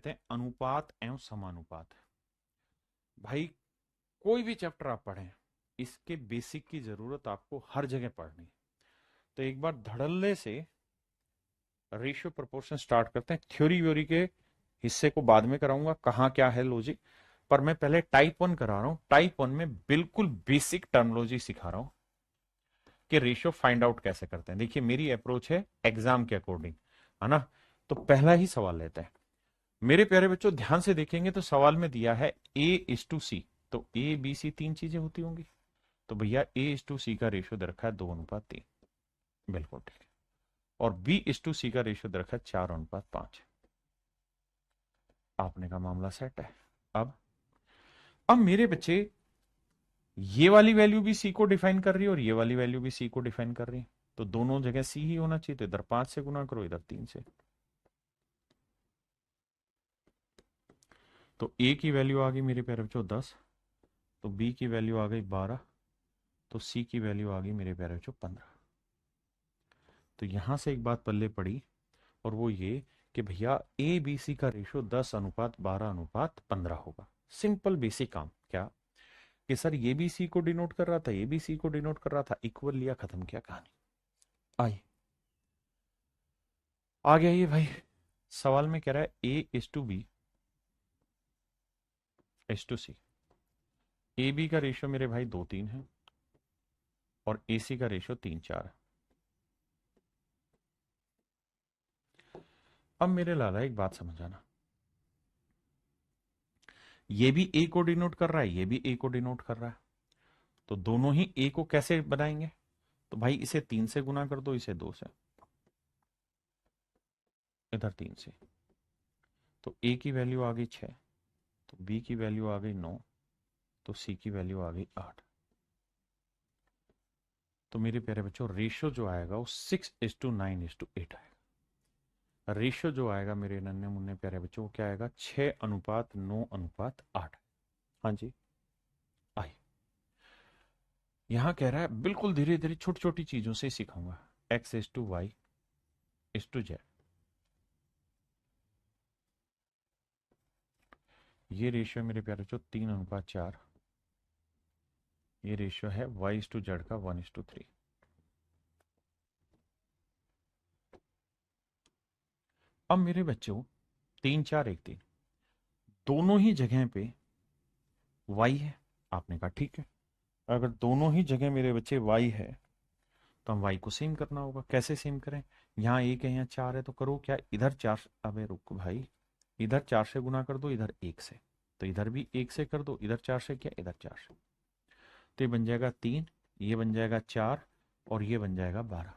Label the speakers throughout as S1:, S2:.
S1: कहते हैं अनुपात एवं समानुपात। भाई कोई भी चैप्टर आप पढ़ें, इसके बेसिक की जरूरत आपको हर जगह पढ़नी है। तो एक बार धड़ल्ले से रेशियो प्रोपोर्शन स्टार्ट करते हैं। थ्योरी व्योरी के हिस्से को बाद में कराऊंगा, कहाँ क्या है लॉजिक, पर मैं पहले टाइप 1 करा रहा हूं। टाइप 1 में बिल्कुल बेसिक टर्मोलॉजी सिखा रहा हूं कि रेशियो फाइंड आउट कैसे करते हैं। देखिए मेरी अप्रोच है एग्जाम के अकॉर्डिंग, है ना। तो पहला ही सवाल लेते हैं। मेरे प्यारे बच्चों ध्यान से देखेंगे तो सवाल में दिया है A:C, तो A B C तीन चीजें होती होंगी, तो भैया A:C का रेशियो दे रखा है 2:3, बिल्कुल ठीक है। और B:C का रेशियो दे रखा है 4:5। आपने का मामला सेट है। अब मेरे बच्चे ये वाली वैल्यू भी C को डिफाइन कर रही है और ये वाली वैल्यू भी C को डिफाइन कर रही है, तो दोनों जगह C ही होना चाहिए। तो इधर 5 से गुना करो, इधर 3 से। तो A की वैल्यू आ गई मेरे प्यारे बच्चों 10, तो B की वैल्यू आ गई 12, तो C की वैल्यू आ गई मेरे प्यारे बच्चों 15। तो यहां से एक बात पल्ले पड़ी, और वो ये कि भैया A B C का रेशियो 10:12:15 होगा। सिंपल बेसिक काम क्या कि सर ये भी C को डिनोट कर रहा था, ये भी C को डिनोट कर रहा था, इक्वल लिया, खत्म किया कहानी। आई आ गया ये भाई। सवाल में कह रहा है A:B:C। ए बी का रेशियो मेरे भाई 2:3 है और AC का रेशियो 3:4 है। अब मेरे लाला एक बात समझाना, ये भी A को डिनोट कर रहा है, ये भी A को डिनोट कर रहा है, तो दोनों ही A को कैसे बनाएंगे? तो भाई इसे 3 से गुना कर दो, इसे 2 से, इधर 3 से। तो A की वैल्यू आ गई 6, तो B की वैल्यू आ गई 9, तो C की वैल्यू आ गई 8। तो मेरे प्यारे बच्चों रेशियो जो आएगा वो 6:9:8 आएगा। रेशियो जो आएगा मेरे नन्हे मुन्ने प्यारे बच्चों वो क्या आएगा? 6:9:8। हाँ जी। आई यहां कह रहा है बिल्कुल धीरे धीरे छोटी छोटी चीजों से सिखाऊंगा। X:Y:Z, ये रेशियो मेरे प्यारे बच्चों 3:4। ये रेशियो है Y:Z का 1:3। अब मेरे बच्चों 3:4:1:3 दोनों ही जगह पे Y है। आपने कहा ठीक है, अगर दोनों ही जगह मेरे बच्चे Y है तो हम Y को सेम करना होगा। कैसे सेम करें? यहाँ 1 है, यहाँ 4 है, तो करो क्या, इधर 4, अबे रुक भाई, इधर 4 से गुना कर दो, इधर 1 से, तो इधर भी 1 से कर दो, इधर 4 से क्या, इधर 4 से। तो ये बन जाएगा 3, ये बन जाएगा 4 और ये बन जाएगा 12।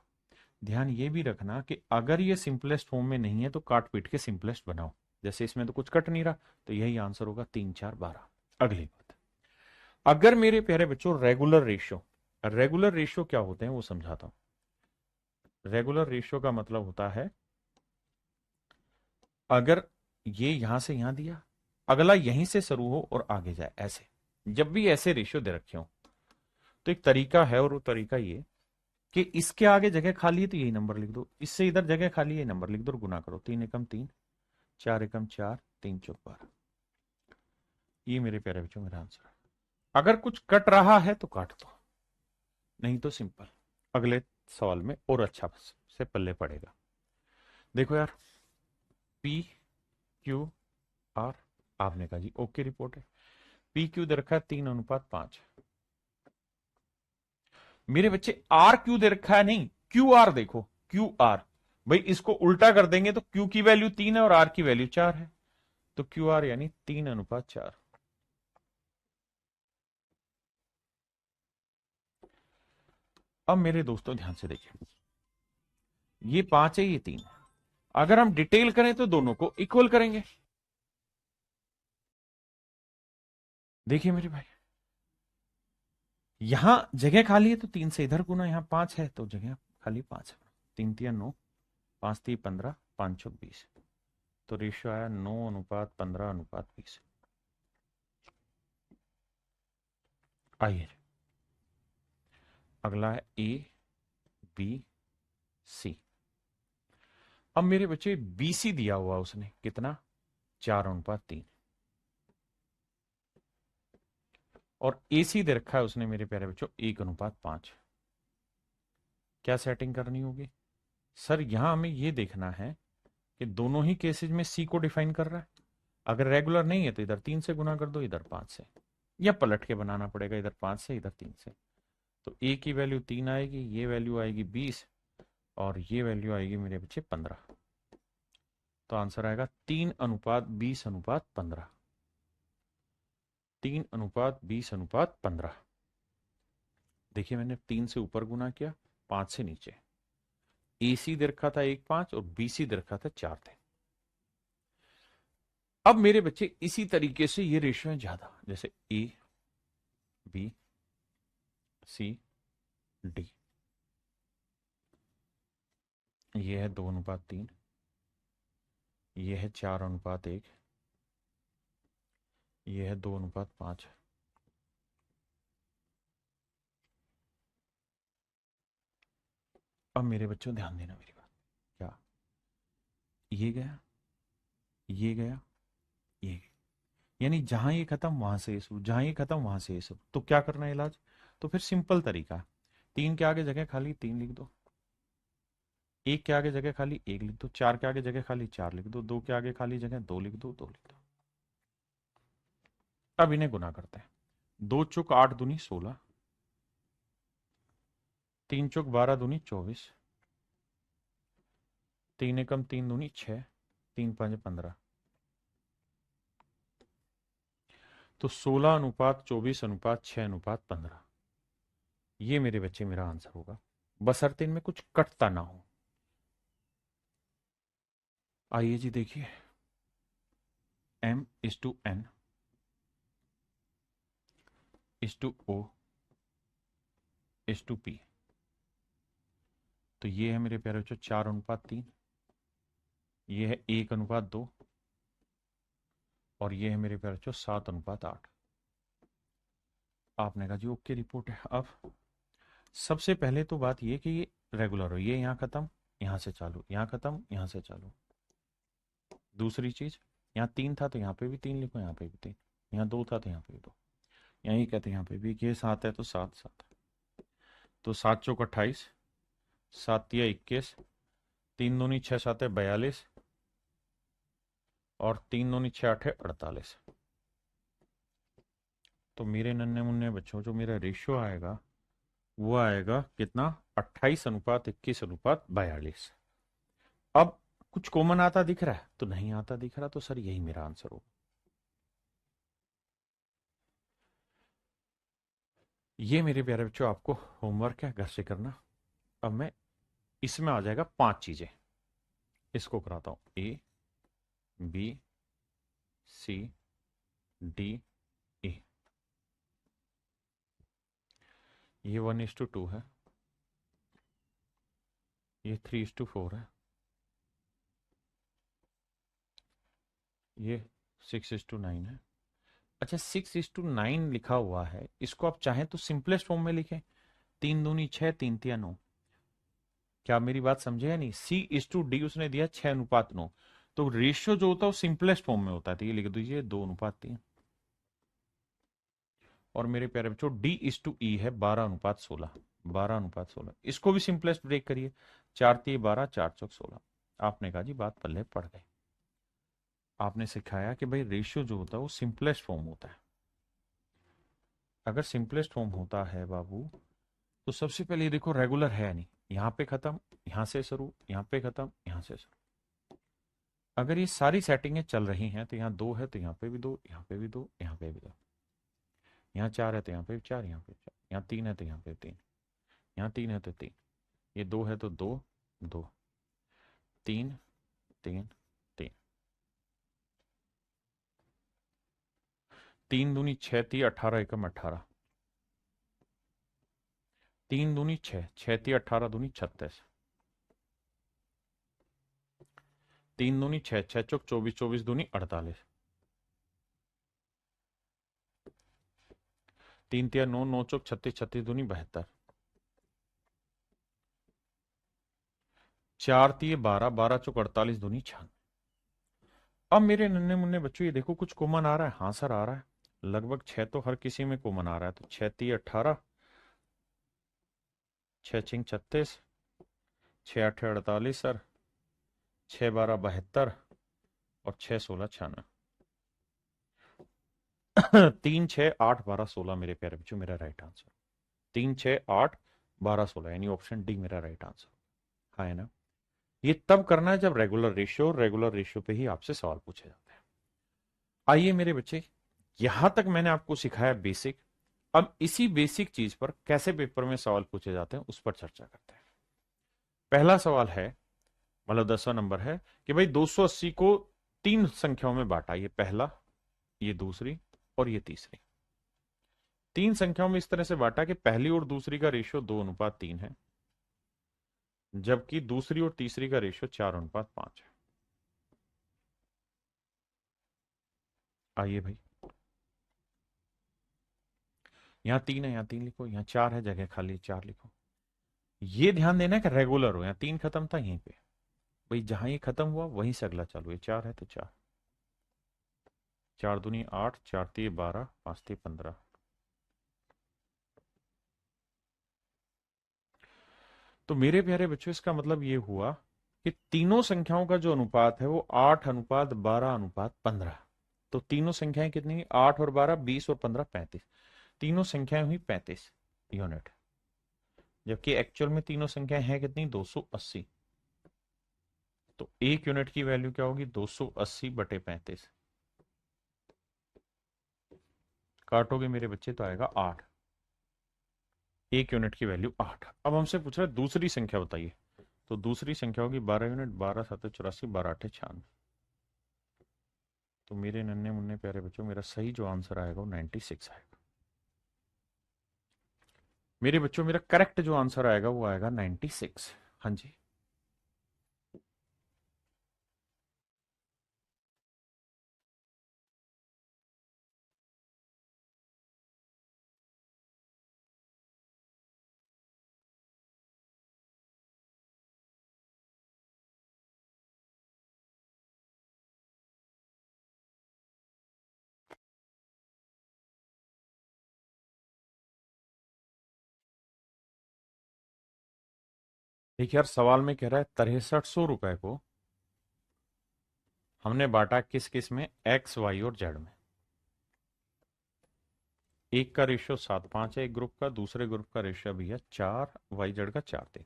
S1: ध्यान ये भी रखना कि अगर ये सिंपलेस्ट फॉर्म में नहीं है तो काट पीट के सिंपलेस्ट बनाओ। जैसे इसमें तो कुछ कट नहीं रहा, तो यही आंसर होगा 3:4:12। अगली बात, अगर मेरे प्यारे बच्चों रेगुलर रेशियो, रेगुलर रेशियो क्या होते हैं वो समझाता हूं। रेगुलर रेशियो का मतलब होता है अगर ये यहां से यहां दिया, अगला यहीं से शुरू हो और आगे जाए, ऐसे जब भी ऐसे रेशियो दे रखे हो तो एक तरीका है, और वो तरीका ये कि इसके आगे जगह खाली है तो यही नंबर लिख दो, इससे इधर जगह खाली है नंबर लिख दो और गुना करो। 3 एकम 3, 4 एकम 4, 3 चौक 12। ये मेरे प्यारे बच्चों मेरा आंसर है। अगर कुछ कट रहा है तो काट दो, नहीं तो सिंपल अगले सवाल में और अच्छा से पल्ले पड़ेगा। देखो यार, P Q R, आपने कहा जी ओके रिपोर्ट है। PQ दे रखा है 3:5। मेरे बच्चे R क्यू दे रखा है, नहीं QR देखो, QR। भाई इसको उल्टा कर देंगे तो Q की वैल्यू 3 है और R की वैल्यू 4 है, तो QR यानी 3:4। अब मेरे दोस्तों ध्यान से देखिए, ये 5 है, ये 3 है। अगर हम डिटेल करें तो दोनों को इक्वल करेंगे। देखिए मेरे भाई, यहां जगह खाली है तो 3 से इधर गुना, यहां 5 है तो जगह खाली 5 है। 3 3 9, 5 3 15, 5 6 20, तो रेशियो आया 9:15:20। आइए अगला है A B C। अब मेरे बच्चे BC दिया हुआ उसने कितना, 4:3। और AC दे रखा है उसने मेरे प्यारे बच्चों 1:5। क्या सेटिंग करनी होगी सर? यहां हमें यह देखना है कि दोनों ही केसेस में C को डिफाइन कर रहा है। अगर रेगुलर नहीं है तो इधर 3 से गुना कर दो, इधर 5 से, या पलट के बनाना पड़ेगा, इधर 5 से इधर 3 से। तो A की वैल्यू 3 आएगी, ये वैल्यू आएगी 20, और ये वैल्यू आएगी मेरे बच्चे 15। तो आंसर आएगा 3:20:15। 3:20:15। देखिए मैंने 3 से ऊपर गुना किया, 5 से नीचे। AC दे रखा था 1:5 और BC दे रखा था 4 थे। अब मेरे बच्चे इसी तरीके से ये रेशियो है ज्यादा, जैसे A B C D। ये है 2:3, ये है 4:1, ये है 2:5। अब मेरे बच्चों ध्यान देना मेरी बात। क्या ये गया, ये गया, ये गया। यानी जहां ये खत्म वहां से ये शुरू, जहां ये खत्म वहां से ये शुरू। तो क्या करना है इलाज? तो फिर सिंपल तरीका है, 3 के आगे जगह खाली 3 लिख दो, 1 के आगे जगह खाली 1 लिख दो, 4 के आगे जगह खाली 4 लिख दो, 2 के आगे खाली जगह 2 लिख दो, 2 लिख दो। अब इन्हें गुना करते हैं। 2 चौक 8 दूनी 16, 3 चौक 12 दूनी 24, 3 एकम 3 दूनी 6, 3 5 15। तो 16:24:6:15। ये मेरे बच्चे मेरा आंसर होगा, बशर्ते इनमें कुछ कटता ना हो। आइए जी देखिए, M/N O/P। तो ये है मेरे प्यारे बच्चों 4:3, ये है 1:2, और ये है मेरे प्यारे बच्चों 7:8। आपने कहा जी ओके रिपोर्ट है। अब सबसे पहले तो बात ये कि ये रेगुलर हो, ये यहाँ खत्म, यहाँ से चालू, यहाँ खत्म, यहाँ से चालू। दूसरी चीज, यहाँ 3 था तो यहाँ पे भी 3 लिखो, यहाँ पे भी 3, यहाँ 2 था तो यहाँ पे भी 2, यही कहते हैं यहाँ पे भी, ये 7 है तो 7 7। तो 7 चौक 28, 7 तिया 21, 3 दूनी 6 7 है 42, और 3 दूनी 6 8 है 48। तो मेरे नन्हे मुन्ने बच्चों जो मेरा रेशियो आएगा वो आएगा कितना? 28:21:42। अब कुछ कॉमन आता दिख रहा है? तो नहीं आता दिख रहा, तो सर यही मेरा आंसर होगा। ये मेरे प्यारे बच्चों आपको होमवर्क है, घर से करना। अब मैं इसमें आ जाएगा 5 चीजें, इसको कराता हूं। A B C D E। ये 1:2 है, ये 3:4 है, ये 6:9 है। अच्छा 6:9 लिखा हुआ है, इसको आप चाहें तो सिंपलेस्ट फॉर्म में लिखें, 3 दूनी 6, 3 तिया 9। क्या मेरी बात समझे या नहीं? C/D उसने दिया 6:9। तो रेशियो जो होता है वो सिंपलेस्ट फॉर्म में होता है, तो ये लिख दीजिए 2:3। और मेरे प्यारे बच्चों D/E है 12:16, 12:16। इसको भी सिंपलेस्ट ब्रेक करिए, 4 तिये 12, 4 चौक 16। आपने कहा जी बात पल्ले पड़ गई। आपने सिखाया कि भाई रेशियो जो होता है वो सिंपलेस्ट फॉर्म होता है। अगर सिंपलेस्ट फॉर्म होता है बाबू, तो सबसे पहले ये देखो रेगुलर है नहीं, यहां पे खत्म, यहां से शुरू, यहां पे खत्म, यहां से शुरू। अगर ये सारी सेटिंगें चल रही हैं तो यहाँ 2 है तो यहाँ पे भी 2, यहाँ पे भी 2, यहाँ पे भी 2, यहाँ 4 है तो यहाँ पे भी 4, यहाँ पे 4, यहाँ 3 है तो यहाँ पे 3, यहाँ 3 है तो 3, ये 2 है तो 2 2, 3 3 3, 3 दूनी 6 ती 18 एकम 18, 3 दूनी 6, 6 ती 18 दूनी 36, 3 दूनी 6, 6 चौक 24, 24 दूनी 48, 3 तिया 9, 9 चौक 36, 36 दूनी 72, 4 तिये 12, 12 चौक 48 दूनी 96। अब मेरे नन्हे मुन्ने बच्चों ये देखो कुछ कॉमन आ रहा है। हाँ सर आ रहा है, लगभग 6 तो हर किसी में कॉमन आ रहा है। तो 6 3 18, 6 6 36, 6 8 48 सर, 6 12 72 और 6 16 96। 3 6 8 12 16 मेरे प्यारे बच्चों मेरा राइट आंसर। 3 6 8 12 16 यानी ऑप्शन डी मेरा राइट आंसर। हाँ है ना। ये तब करना है जब रेगुलर रेशियो पे ही आपसे सवाल पूछे जाते हैं। आइए मेरे बच्चे, यहां तक मैंने आपको सिखाया बेसिक। अब इसी बेसिक चीज पर कैसे पेपर में सवाल पूछे जाते हैं उस पर चर्चा करते हैं। पहला सवाल है, मतलब 10वां नंबर है कि भाई 280 को 3 संख्याओं में बांटा। ये पहला, ये दूसरी और ये तीसरी। 3 संख्याओं में इस तरह से बांटा कि पहली और दूसरी का रेशियो 2:3 है, जबकि दूसरी और तीसरी का रेशियो 4:5 है। आइए भाई, यहां 3 है, यहां 3 लिखो, यहां 4 है, जगह खाली 4 लिखो। ये ध्यान देना है कि रेगुलर हो। यहां 3 खत्म था, यहीं पे भाई जहां ये खत्म हुआ वहीं से अगला चालू है। 4 है तो 4, 4 दूनी 8, 4 तीन 12, 5 तीन 15। तो मेरे प्यारे बच्चों इसका मतलब ये हुआ कि तीनों संख्याओं का जो अनुपात है वो 8:12:15। तो तीनों संख्याएं कितनी, 8 और 12 20 और 15 35। तीनों संख्याएं हुई 35 यूनिट, जबकि एक्चुअल में तीनों संख्याएं हैं कितनी, 280। तो एक यूनिट की वैल्यू क्या होगी, 280/35। काटोगे मेरे बच्चे तो आएगा 8। एक यूनिट की वैल्यू 8। अब हमसे पूछ रहा है दूसरी संख्या बताइए। तो दूसरी संख्या होगी 12 यूनिट, 12 7 84, 12 8 96। तो मेरे नन्हे मुन्ने प्यारे बच्चों मेरा सही जो आंसर आएगा वो 96 आएगा। मेरे बच्चों मेरा करेक्ट जो आंसर आएगा वो आएगा 96। हाँ जी। देखिए यार, सवाल में कह रहा है 6300 रुपए को हमने बांटा किस किस में, एक्स वाई और जेड में। एक का रेशियो 7:5 है एक ग्रुप का, दूसरे ग्रुप का रेशियो भी है 4, वाई जेड का 4:3।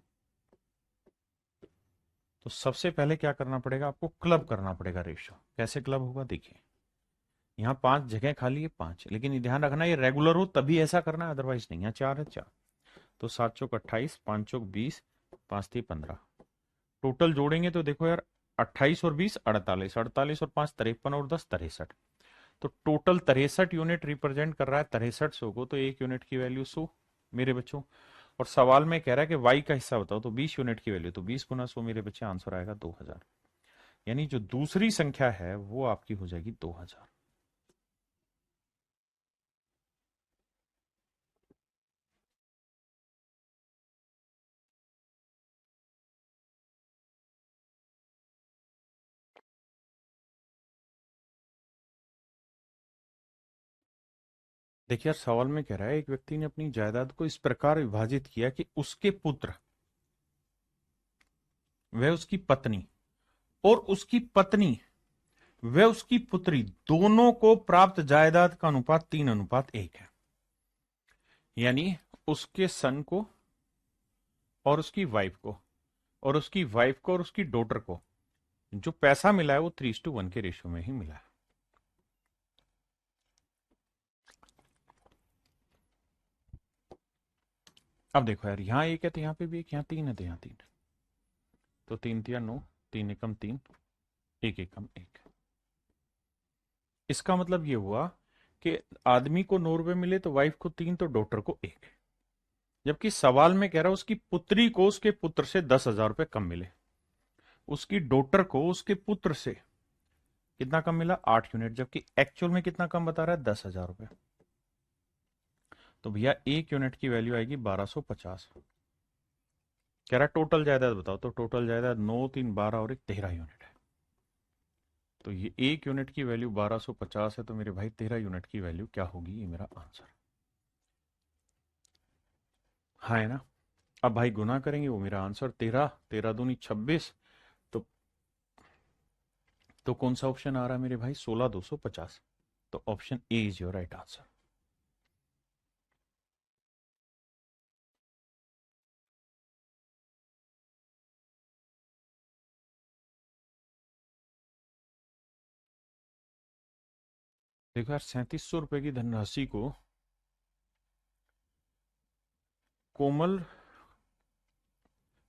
S1: तो सबसे पहले क्या करना पड़ेगा आपको, क्लब करना पड़ेगा रेशियो। कैसे क्लब होगा देखिए, यहाँ 5 जगह खाली है 5, लेकिन ये ध्यान रखना ये रेगुलर हो तभी ऐसा करना है, अदरवाइज नहीं। यहाँ 4 है 4, तो 7 चौक 28, 5 चौक 20, 5 3 15। टोटल जोड़ेंगे तो देखो यार, 28 और 20 48, 48 और 5 53 और 10 63। तो टोटल 63 यूनिट रिप्रेजेंट कर रहा है 6300 को। तो एक यूनिट की वैल्यू 100 मेरे बच्चों। और सवाल में कह रहा है कि वाई का हिस्सा बताओ, तो 20 यूनिट की वैल्यू, तो 20 गुना 100 मेरे बच्चे आंसर आएगा 2000। यानी जो दूसरी संख्या है वो आपकी हो जाएगी 2000। देखिए यार, सवाल में कह रहा है एक व्यक्ति ने अपनी जायदाद को इस प्रकार विभाजित किया कि उसके पुत्र, वह उसकी पत्नी और उसकी पत्नी वह उसकी पुत्री दोनों को प्राप्त जायदाद का अनुपात 3:1 है। यानी उसके सन को और उसकी वाइफ को और उसकी वाइफ को और उसकी डॉटर को जो पैसा मिला है वो 3:1 के रेशियो में ही मिला है। अब देखो यार, यहां एक है तो यहां पे भी एक, यहां 3 है तो यहां 3 है। तो 3 तिया 9, 3 एकम 3, 1 एकम 1। इसका मतलब ये हुआ कि आदमी को 9 रुपए मिले तो वाइफ को 3 तो डॉटर को 1। जबकि सवाल में कह रहा है उसकी पुत्री को उसके पुत्र से 10,000 रुपए कम मिले, उसकी डॉटर को उसके पुत्र से कितना कम मिला, 8 यूनिट, जबकि एक्चुअल में कितना कम बता रहा है, 10,000 रुपए। तो भैया एक यूनिट की वैल्यू आएगी 1250। कह रहा है टोटल जायदाद बताओ, तो टोटल जायदाद 9 3 12 और एक 13 यूनिट है। तो ये 1 यूनिट की वैल्यू 1250 है, तो मेरे भाई 13 यूनिट की वैल्यू क्या होगी, ये मेरा आंसर। हाँ है ना। अब भाई गुना करेंगे, वो मेरा आंसर 13, 13 दूनी 26। तो कौन सा ऑप्शन आ रहा है मेरे भाई, 16,250। तो option A is your right answer. देखो यार, 3700 रुपए की धनराशि को कोमल,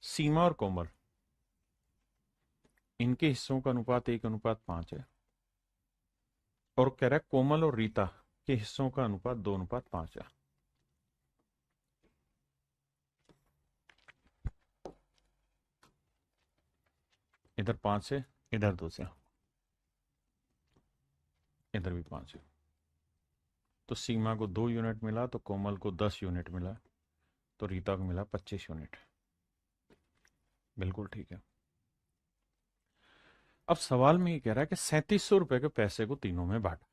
S1: सीमा और कोमल, इनके हिस्सों का अनुपात 1:5 है, और कह रहा है कोमल और रीता के हिस्सों का अनुपात 2:5 है। इधर 5 है, इधर 2 से, इधर भी 5 है। तो सीमा को 2 यूनिट मिला, तो कोमल को 10 यूनिट मिला, तो रीता को मिला 25 यूनिट। बिल्कुल ठीक है। अब सवाल में ये कह रहा है कि 3700 रुपए के पैसे को तीनों में बांटा,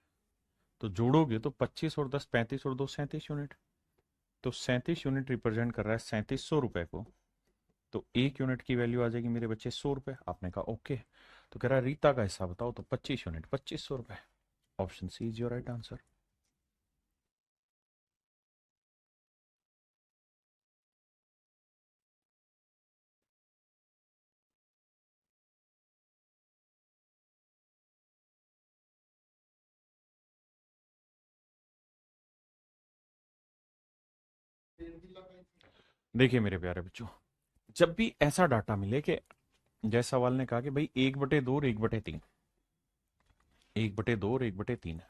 S1: तो जोड़ोगे तो 25 और 10 35 और 2 37 यूनिट। तो 37 यूनिट रिप्रेजेंट कर रहा है 3700 रुपए को। तो 1 यूनिट की वैल्यू आ जाएगी मेरे बच्चे 100 रुपए। आपने कहा ओके। तो कह रहा है रीता का हिस्सा बताओ, तो 25 यूनिट 2500 रुपए। Option C is your right answer. देखिए मेरे प्यारे बच्चों, जब भी ऐसा डाटा मिले कि जैसे सवाल ने कहा कि भाई 1/2 और 1/3, 1/2 और 1/3 है।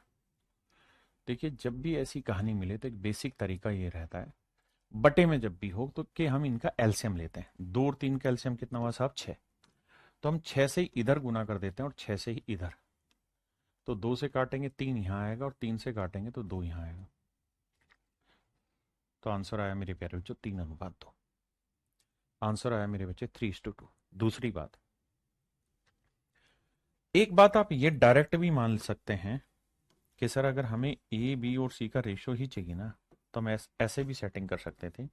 S1: देखिए जब भी ऐसी कहानी मिले तो एक बेसिक तरीका ये रहता है, बटे में जब भी हो तो कि हम इनका एलसीएम लेते हैं। 2 और 3 का एलसीएम कितना हुआ साहब, 6। तो हम 6 से ही इधर गुना कर देते हैं और 6 से ही इधर। तो 2 से काटेंगे 3 यहां आएगा, और 3 से काटेंगे तो 2 यहां आएगा। तो आंसर आया मेरे प्यारे बच्चों 3:2। आंसर आया मेरे बच्चे 3:2। दूसरी बात, एक बात आप ये डायरेक्ट भी मान सकते हैं कि सर अगर हमें ए बी और सी का रेशो ही चाहिए ना, तो हम ऐसे भी सेटिंग कर सकते थे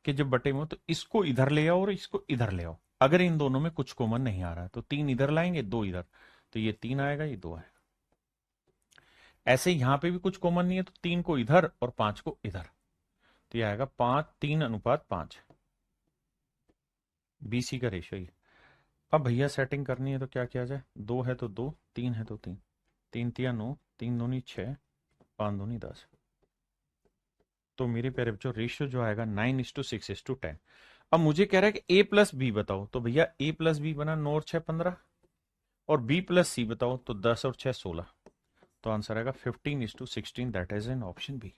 S1: कि जब बटे में हो तो इसको इधर ले आओ और इसको इधर ले आओ। अगर इन दोनों में कुछ कॉमन नहीं आ रहा है तो 3 इधर लाएंगे, 2 इधर, तो ये 3 आएगा, ये 2 आएगा। ऐसे यहां पे भी कुछ कॉमन नहीं है, तो 3 को इधर और 5 को इधर, तो ये आएगा 3:5। बीसी का रेशो ही। अब भैया सेटिंग करनी है तो क्या किया जाए, 2 है तो 2, 3 है तो 3, 3 तिया 9, 3 दूनी 6, 5 दूनी 10। तो मेरे प्यारे बच्चों रेशियो जो आएगा 9:6:10। अब मुझे कह रहा है कि ए प्लस बी बताओ, तो भैया ए प्लस बी बना 9 और 6 15, और बी प्लस सी बताओ तो 10 और 6 16। तो आंसर आएगा 15:16, that is an option B.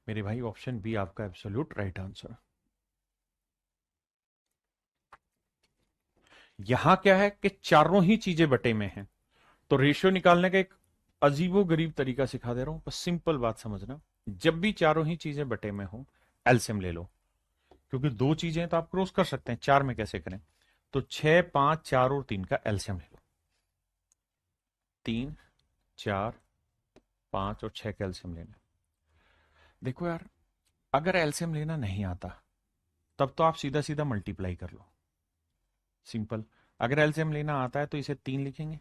S1: मेरे भाई ऑप्शन बी आपका एब्सोल्यूट राइट आंसर। यहां क्या है कि चारों ही चीजें बटे में हैं, तो रेशियो निकालने का एक अजीबो गरीब तरीका सिखा दे रहा हूं, बस सिंपल बात समझना। जब भी चारों ही चीजें बटे में हो, एलसीएम ले लो। क्योंकि 2 चीजें तो आप क्रॉस कर सकते हैं, 4 में कैसे करें। तो 6 5 4 और 3 का एलसीएम ले लो। 3 4 5 और 6 का एलसीएम लेना। देखो यार, अगर एलसीएम लेना नहीं आता तब तो आप सीधा सीधा मल्टीप्लाई कर लो, सिंपल। अगर एलसीएम लेना आता है तो इसे 3 लिखेंगे,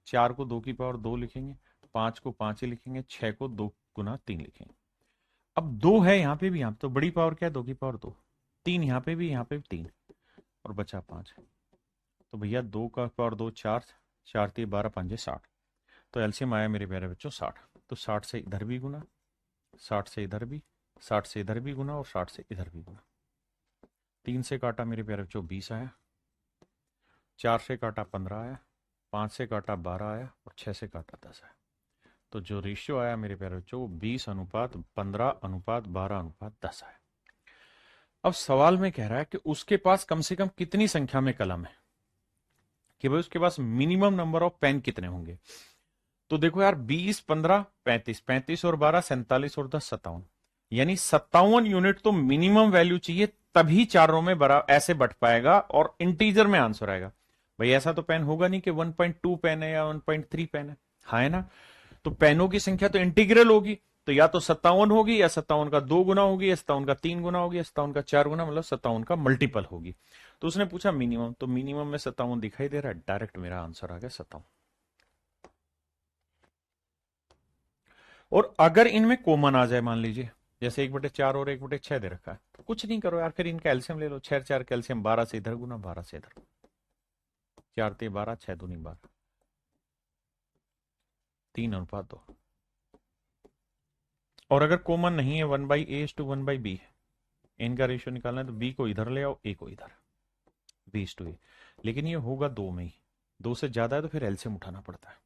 S1: 4 को 2 की पावर 2 लिखेंगे, 5 को 5 ही लिखेंगे, 6 को 2 गुना 3 लिखेंगे। अब 2 है यहाँ पे भी, यहाँ तो बड़ी पावर क्या है, 2 की पावर 2। 3 यहाँ पे भी, यहाँ पे भी 3, और बचा 5। तो भैया 2 का पावर 2 4, 4 3 12 5 60। तो एलसीएम आया मेरे प्यारे बच्चों 60। तो 60 से इधर भी गुना, 60 से इधर भी, 60 से इधर भी गुना, और 60 से इधर भी गुना। 3 से काटा मेरे प्यारे बच्चों 20 आया, 4 से काटा 15 आया, 5 से काटा 12 आया, और 6 से काटा 10 आया। तो जो रेशियो आया मेरे प्यारे बच्चों वो 20:15:12:10 आया। अब सवाल में कह रहा है कि उसके पास कम से कम कितनी संख्या में कलम है, कि भाई उसके पास मिनिमम नंबर ऑफ पेन कितने होंगे। तो देखो यार 20 15 35, 35 और 12 47 और 10 57, यानी 57 यूनिट तो मिनिमम वैल्यू चाहिए, तभी चारों में बड़ा ऐसे बट पाएगा और इंटीजर में आंसर आएगा। भाई ऐसा तो पेन होगा नहीं कि 1.2 पेन है या 1.3 पेन है, हाँ है ना। तो पेनों की संख्या तो इंटीग्रल होगी, तो या तो 57 होगी, या 57 का 2 गुना होगी, या 57 का 3 गुना होगी, या 57 का 4 गुना, मतलब 57 का मल्टीपल होगी। तो उसने पूछा मिनिमम, तो मिनिमम में 57 दिखाई दे रहा है, डायरेक्ट मेरा आंसर आ गया 57। और अगर इनमें कॉमन आ जाए, मान लीजिए जैसे 1/4 और 1/6 दे रखा है, तो कुछ नहीं करो यार, फिर इनका एल्सियम ले लो, 6 4 कैल्सियम, 12 से इधर गुना, 12 से इधर, 4 ते 12, 6 दूनी 12, 3:2। और अगर कॉमन नहीं है, 1/A/1/B है, इनका रेशियो निकालना है, तो बी को इधर ले आओ, ए को इधर, B/A। लेकिन ये होगा 2 में ही, 2 से ज्यादा है तो फिर एल्सियम उठाना पड़ता है।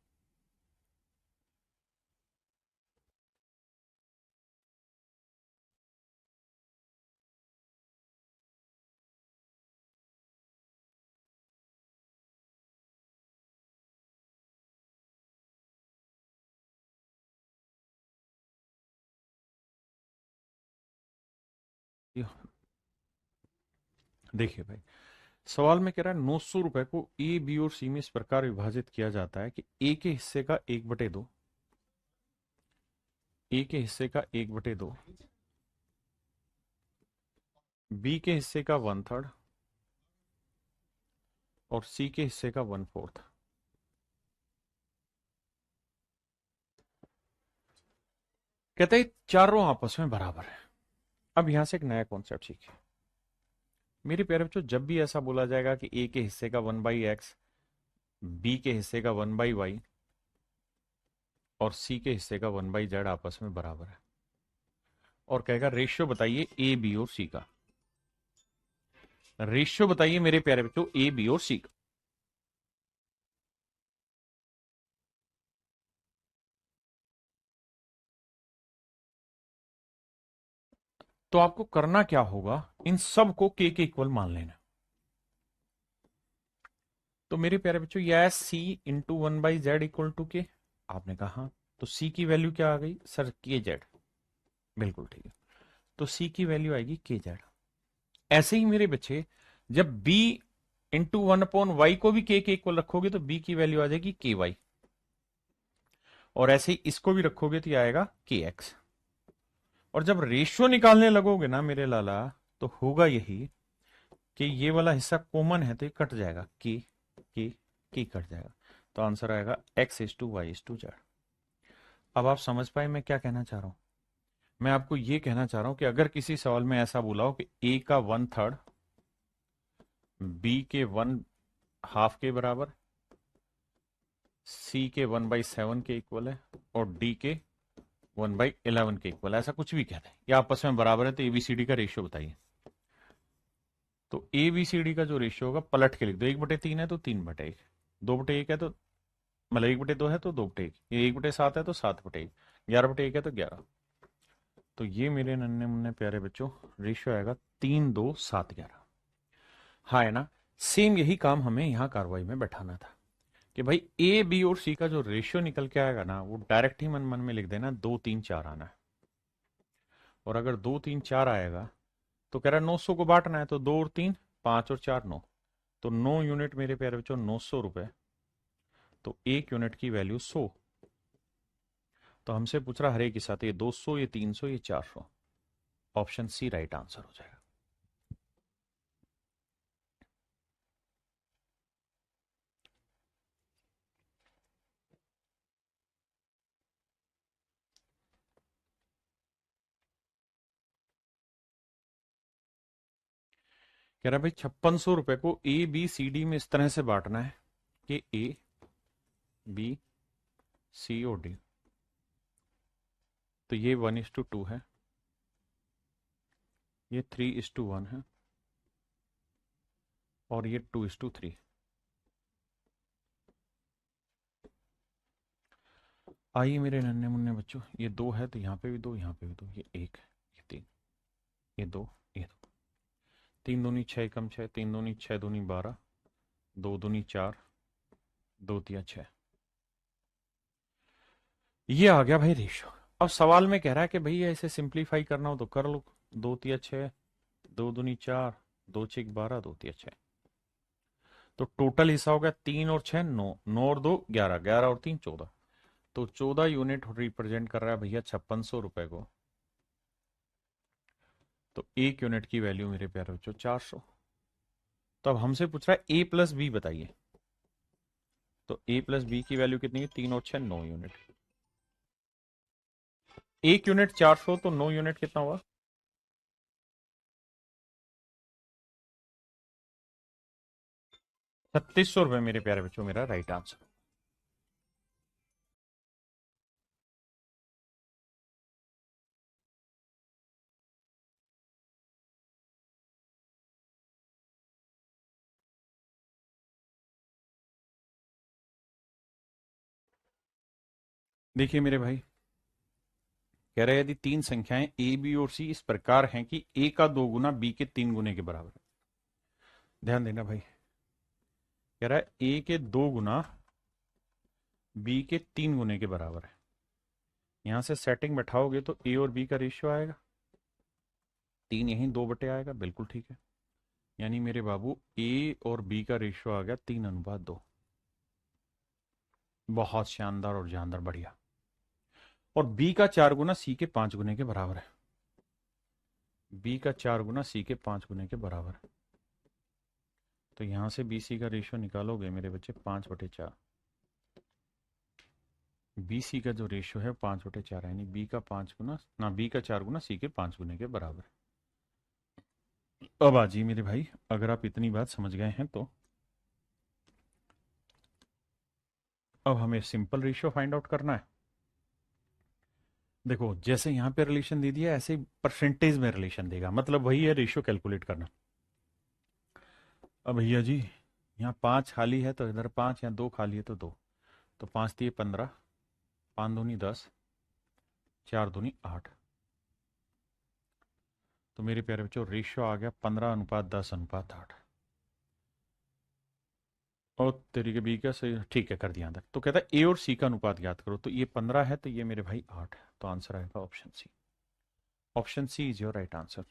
S1: देखिए भाई, सवाल में कह रहा है 900 रुपए को ए, बी और सी में इस प्रकार विभाजित किया जाता है कि ए के हिस्से का 1/2, ए के हिस्से का 1/2, बी के हिस्से का 1/3 और सी के हिस्से का 1/4। कहते हैं चारों आपस में बराबर है। अब यहां से एक नया कॉन्सेप्ट सीखिए मेरे प्यारे बच्चों, जब भी ऐसा बोला जाएगा कि ए के हिस्से का 1/x, बी के हिस्से का 1/y और सी के हिस्से का 1/z आपस में बराबर है, और कहेगा रेशियो बताइए ए, बी और सी का, रेशियो बताइए मेरे प्यारे बच्चों ए, बी और सी का। तो आपको करना क्या होगा, इन सब को के इक्वल मान लेना। तो मेरे प्यारे बच्चों, यह सी इंटू 1/z इक्वल टू के, आपने कहा हाँ। तो सी की वैल्यू क्या आ गई सर, के जेड, बिल्कुल ठीक है। तो सी की वैल्यू आएगी के जेड। ऐसे ही मेरे बच्चे, जब b इंटू 1/y को भी के इक्वल रखोगे तो b की वैल्यू आ जाएगी के वाई, और ऐसे ही इसको भी रखोगे तो ये आएगा के एक्स। और जब रेशियो निकालने लगोगे ना मेरे लाला, तो होगा यही कि ये वाला हिस्सा कॉमन है तो ये कट जाएगा, के के कट जाएगा, तो आंसर आएगा x/y/z। अब आप समझ पाए मैं क्या कहना चाह रहा हूं। मैं आपको ये कहना चाह रहा हूं कि अगर किसी सवाल में ऐसा बोला हो कि ए का 1/3 बी के 1/2 के बराबर, सी के 1/7 के इक्वल है, और डी के 1/11 के इक्वल है, ऐसा कुछ भी कह दें, या आपस में बराबर है, तो एबीसीडी का रेशियो बताइए। तो एबीसीडी का जो रेशियो होगा पलट के लिख दो, 1/3 है तो 3/1, 2/1 है तो, मतलब 1/2 है तो 2/1, ये 1/7 है तो 7/1, 11/1 है तो 11। तो ये मेरे नन्हे मुन्ने प्यारे बच्चों रेशियो आएगा 3, 2, 7, 11। हाँ है ना। सेम यही काम हमें यहाँ कार्रवाई में बैठाना था कि भाई ए, बी और सी का जो रेशियो निकल के आएगा ना, वो डायरेक्ट ही मन मन में लिख देना, 2, 3, 4 आना है। और अगर 2, 3, 4 आएगा तो कह रहा है 900 को बांटना है, तो 2 और 3, 5 और 4, 9, तो 9 यूनिट मेरे प्यारे बच्चों 900 रुपए, तो 1 यूनिट की वैल्यू 100। तो हमसे पूछ रहा हर एक के साथ, ये 200, ये 300, ये 400, ऑप्शन सी राइट आंसर हो जाएगा। कह रहा है भाई 5600 रुपए को ए, बी, सी, डी में इस तरह से बांटना है कि ए, बी, सी और डी, तो ये 1:2 है, ये 3:1 है, और ये 2:3। आइए मेरे नन्हे मुन्ने बच्चों, ये 2 है तो यहाँ पे भी 2, यहाँ पे भी 2, ये 1, ये 3, ये 2, ये 2, 3 दूनी 6 एकम 6, 3 दूनी 6 दूनी 12, 2 दूनी 4, 2 तिया 6। ये आ गया भाई रेशियो। अब सवाल में कह रहा है कि भैया इसे सिंप्लीफाई करना हो तो कर लो, 2 तिया 6, 2 दूनी 4, 2 6 12, 2 तिया 6। तो टोटल हिस्सा हो गया 3 और 6 9, 9 और 2 11, 11 और 3 14। तो 14 यूनिट रिप्रेजेंट कर रहा है भैया 5600 रुपए को। तो एक यूनिट की वैल्यू मेरे प्यारे बच्चों 400। तो अब हमसे पूछ रहा है ए प्लस बी बताइए। तो ए प्लस बी की वैल्यू कितनी है? 3 और 6 9 यूनिट। एक यूनिट 400, तो 9 यूनिट कितना हुआ? 3600 रुपए मेरे प्यारे बच्चों, मेरा राइट आंसर। देखिए मेरे भाई, कह रहे हैं यदि तीन संख्याएं ए बी और सी इस प्रकार हैं कि ए का 2 गुना बी के 3 गुने के बराबर है। ध्यान देना भाई, कह रहा है ए के 2 गुना बी के 3 गुने के बराबर है। यहां से सेटिंग बैठाओगे तो ए और बी का रेशियो आएगा 3, यहीं 2 बटे आएगा। बिल्कुल ठीक है, यानी मेरे बाबू ए और बी का रेशियो आ गया 3:2। बहुत शानदार और जानदार, बढ़िया। और बी का 4 गुना सी के 5 गुने के बराबर है। बी का 4 गुना सी के 5 गुने के बराबर है। तो यहां से बी सी का रेशियो निकालोगे मेरे बच्चे 5/4। बी सी का जो रेशियो है 5/4 है, यानी बी का 5 गुना ना बी का 4 गुना सी के 5 गुने के बराबर है। अब आजी मेरे भाई, अगर आप इतनी बात समझ गए हैं तो अब हमें सिंपल रेशियो फाइंड आउट करना है। देखो जैसे यहां पे रिलेशन दे दिया, ऐसे परसेंटेज में रिलेशन देगा, मतलब वही है रेशियो कैलकुलेट करना। अब भैया जी, यहाँ 5 खाली है तो इधर 5, यहाँ 2 खाली है तो 2। तो 5×3 = 15, 5×2 = 10, 4×2 = 8। तो मेरे प्यारे बच्चों रेशियो आ गया 15:10:8। और तरीके बी का सही ठीक है कर दिया अंदर। तो कहता है ए और सी का अनुपात ज्ञात करो। तो ये 15 है, तो ये मेरे भाई 8 है। तो आंसर आएगा option C. Option C is your right answer.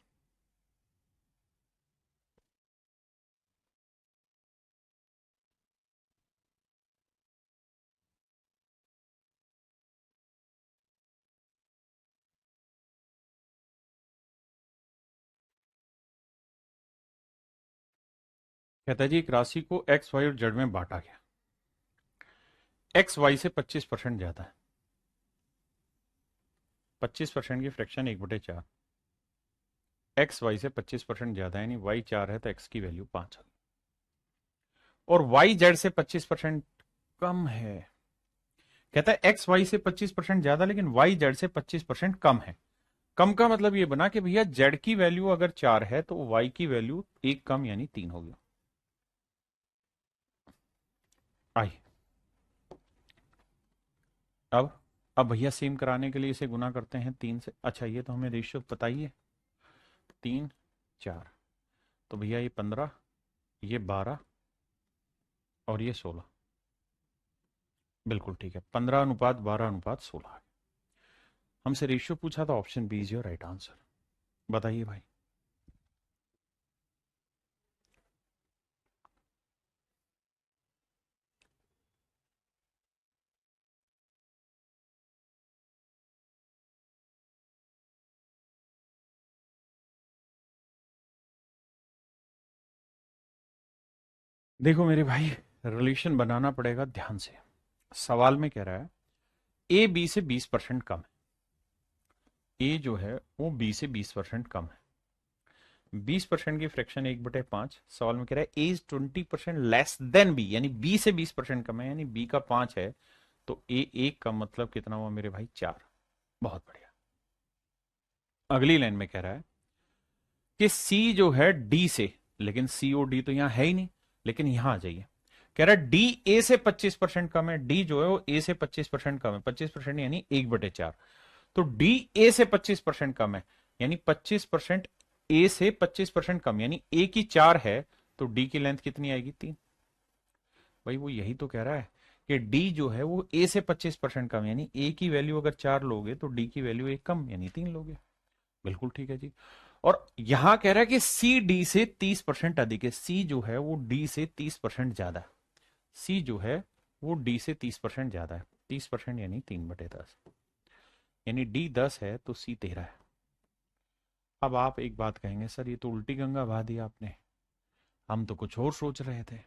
S1: कहता है जी एक राशि को एक्स वाई और जेड में बांटा गया। एक्स वाई से 25% ज्यादा है। 25% की फ्रैक्शन 1/4। एक्स वाई से 25% ज्यादा है, यानी वाई 4 है तो एक्स की वैल्यू 5 है। और वाई जेड से 25% कम है। कहता है एक्स वाई से 25% ज्यादा, लेकिन वाई जेड से 25% कम है। कम का मतलब ये बना कि भैया जेड की वैल्यू अगर 4 है तो वाई की वैल्यू 1 कम यानी 3 होगी। आई अब भैया सेम कराने के लिए इसे गुना करते हैं 3 से। अच्छा ये तो हमें रेशियो पता ही है, 3 4। तो भैया ये 15, ये 12 और ये 16। बिल्कुल ठीक है, 15:12:16। हमसे रेशियो पूछा था, option B is your right answer. बताइए भाई। देखो मेरे भाई, रिलेशन बनाना पड़ेगा ध्यान से। सवाल में कह रहा है ए बी से 20% कम है। ए जो है वो बी से 20% कम है। 20% की फ्रैक्शन 1/5। सवाल में कह रहा है A is 20% less than B, यानी बी से 20% कम है, यानी बी का 5 है। तो ए 1 का मतलब कितना हुआ मेरे भाई? 4। बहुत बढ़िया। अगली लाइन में कह रहा है कि सी जो है डी से, लेकिन सी और डी तो यहां है ही नहीं, लेकिन यहां आ जाइए। कह रहा है डी ए से 25% कम है। डी जो है वो ए से 25% कम है। 25% यानी 1/4। तो डी ए से 25% कम है, यानी 25% ए से 25% कम, यानी ए की 4 है तो डी की लेंथ कितनी आएगी? 3। भाई वो यही तो कह रहा है कि डी जो है वो ए से 25% कम, यानी ए की वैल्यू अगर 4 लोगे तो डी की वैल्यू 1 कम यानी 3 लोगे। बिल्कुल ठीक है जी। और यहां कह रहा है कि सी डी से 30% अधिक है। सी जो है वो डी से 30% ज्यादा है। सी जो है वो डी से 30% ज्यादा है। 30% यानी 3/10, यानी डी 10 है तो सी 13 है। अब आप एक बात कहेंगे, सर ये तो उल्टी गंगा बहा दी आपने, हम तो कुछ और सोच रहे थे,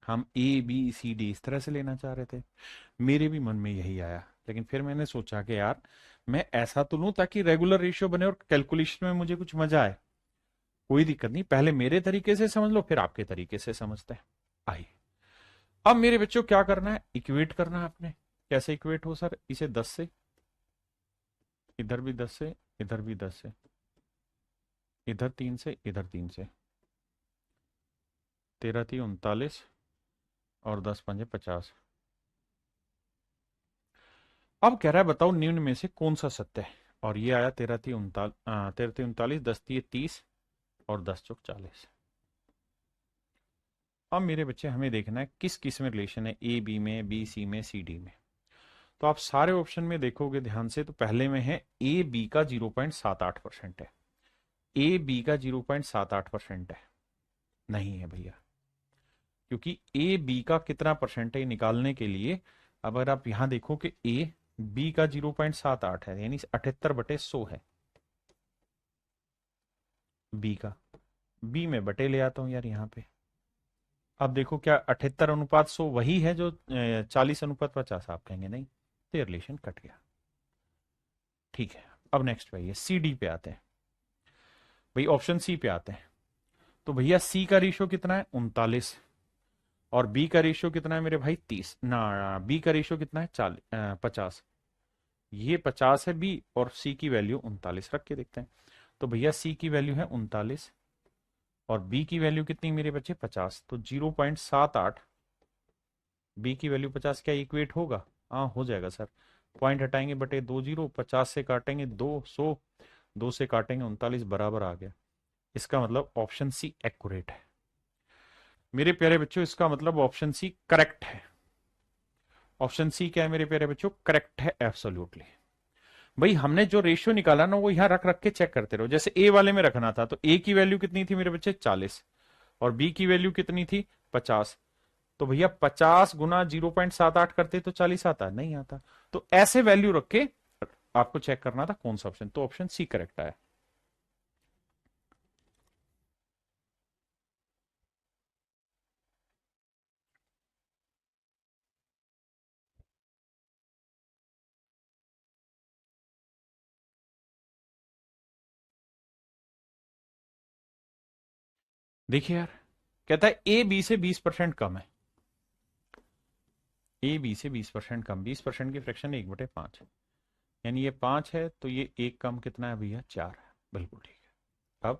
S1: हम ए बी सी डी इस तरह से लेना चाह रहे थे। मेरे भी मन में यही आया, लेकिन फिर मैंने सोचा कि यार मैं ऐसा तो लूं ताकि रेगुलर रेशियो बने और कैलकुलेशन में मुझे कुछ मजा आए। कोई दिक्कत नहीं, पहले मेरे तरीके से समझ लो फिर आपके तरीके से समझते हैं। आइए, अब मेरे बच्चों क्या करना है, इक्वेट करना है आपने। कैसे इक्वेट हो सर, इसे 10 से, इधर भी 10 से, इधर भी 10 से, इधर 3 से, इधर 3 से, 13 3 39 और 10 5 50। अब कह रहा है बताओ निम्न में से कौन सा सत्य है। और ये आया 13 3 39, 10 3 30 और 10 चौक 40। अब मेरे बच्चे हमें देखना है किस किस में रिलेशन है, ए बी में, बी सी में, सी डी में। तो आप सारे ऑप्शन में देखोगे ध्यान से तो पहले में है ए बी का 0.78% है। ए बी का 0.78% है, नहीं है भैया, क्योंकि ए बी का कितना परसेंट है निकालने के लिए, अब अगर आप यहां देखो कि ए बी का 0.78 है यानी 78/100 है बी का। बी में बटे ले आता हूं यार यहाँ पे। अब देखो क्या 78/100 वही है जो 40/50 आप कहेंगे, नहीं तो ये रिलेशन कट गया। ठीक है, अब नेक्स्ट भैया सी डी पे आते हैं। भाई ऑप्शन सी पे आते हैं। तो भैया सी का रेशियो कितना है 39, और बी का रेशियो कितना है मेरे भाई 30 ना, बी का रेशियो कितना है 50। ये 50 है बी और सी की वैल्यू 39 रख के देखते हैं। तो भैया सी की वैल्यू है 39 और बी की वैल्यू कितनी मेरे बच्चे 50, तो 0.78, बी की वैल्यू 50 क्या इक्वेट होगा, हाँ हो जाएगा सर। पॉइंट हटाएंगे बटे 20, 50 से काटेंगे 200, 2 से काटेंगे 39, बराबर आ गया। इसका मतलब ऑप्शन सी एक्यूरेट है मेरे प्यारे बच्चों, इसका मतलब ऑप्शन सी करेक्ट है। ऑप्शन सी क्या है मेरे प्यारे बच्चों, करेक्ट है एब्सोल्युटली। भाई हमने जो रेशियो निकाला ना वो यहां रख रख के चेक करते रहो। जैसे ए वाले में रखना था तो ए की वैल्यू कितनी थी मेरे बच्चे 40 और बी की वैल्यू कितनी थी 50। तो भैया 50 गुना 0.78 करते तो 40 आता, नहीं आता। तो ऐसे वैल्यू रख के आपको चेक करना था कौन सा ऑप्शन, तो ऑप्शन सी करेक्ट है। देखिए यार, कहता है ए बी से 20% कम है। ए बी से 20% कम, 20% की फ्रैक्शन 1/5, यानी ये 5 है तो ये एक कम कितना है भैया 4 है। बिल्कुल ठीक है।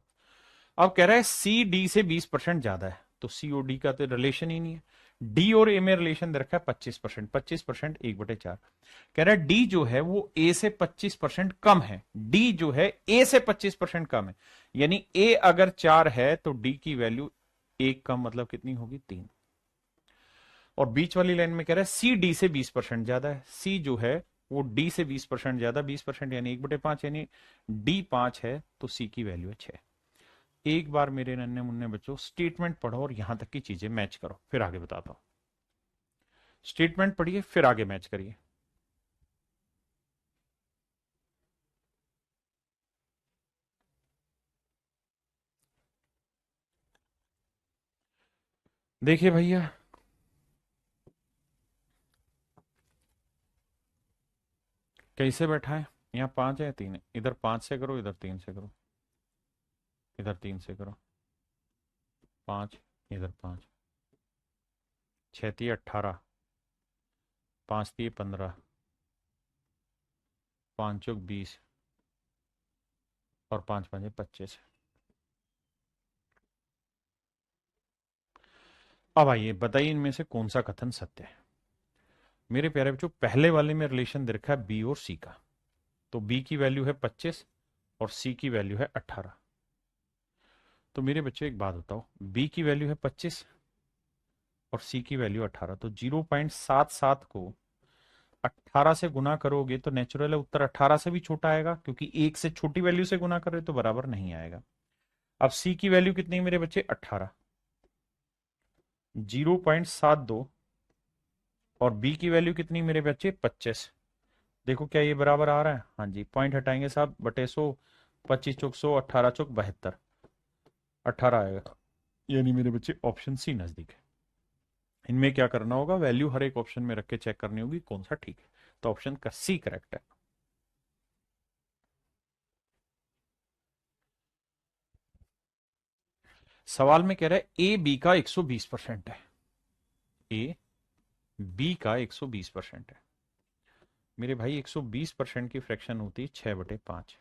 S1: अब कह रहा है सी डी से 20% ज्यादा है, तो सी और डी का तो रिलेशन ही नहीं है। डी और ए में रिलेशन दे रखा है 25%, 25% 1/4। कह रहा है डी जो है वो ए से 25% कम है। डी जो है ए से 25% कम है, यानी ए अगर 4 है तो डी की वैल्यू एक कम, मतलब कितनी होगी 3। और बीच वाली लाइन में कह रहा है सी डी से 20% ज्यादा है। सी जो है वो डी से 20% ज्यादा, 20% यानी 1/5, यानी डी 5 है तो सी की वैल्यू है 6। एक बार मेरे नन्हे मुन्ने बच्चों स्टेटमेंट पढ़ो और यहां तक की चीजें मैच करो, फिर आगे बताता हूं। स्टेटमेंट पढ़िए फिर आगे मैच करिए। देखिए भैया, कैसे बैठा है, यहाँ 5 है 3 है, इधर 5 से करो, इधर 3 से करो, इधर 3 से करो, 5, इधर 5, 6 3 18, 5 3 15, 5 चौक 20 और 5 5 25। अब आइए बताइए इनमें से कौन सा कथन सत्य है। मेरे प्यारे बच्चों पहले वाले में रिलेशन दे रखा है बी और सी का, तो बी की वैल्यू है 25 और सी की वैल्यू है 18। तो मेरे बच्चों एक बात बताओ, बी की वैल्यू है 25 और सी की वैल्यू 18, तो 0.77 को 18 से गुना करोगे तो नेचुरल है उत्तर 18 से भी छोटा आएगा, क्योंकि एक से छोटी वैल्यू से गुना करे तो बराबर नहीं आएगा। अब सी की वैल्यू कितनी है मेरे बच्चे? 18, 0.72, और बी की वैल्यू कितनी मेरे बच्चे? 25। देखो क्या ये बराबर आ रहा है? हाँ जी, पॉइंट हटाएंगे साहब, बटे 100, 25 चौक 100, 18 चौक 72, 18 आएगा। यानी मेरे बच्चे ऑप्शन सी नजदीक है। इनमें क्या करना होगा? वैल्यू हर एक ऑप्शन में रख के चेक करनी होगी कौन सा ठीक है। तो ऑप्शन का सी करेक्ट है। सवाल में कह रहा है ए बी का 120% है। ए बी का 120% है। मेरे भाई 120% की फ्रैक्शन होती है 6/5।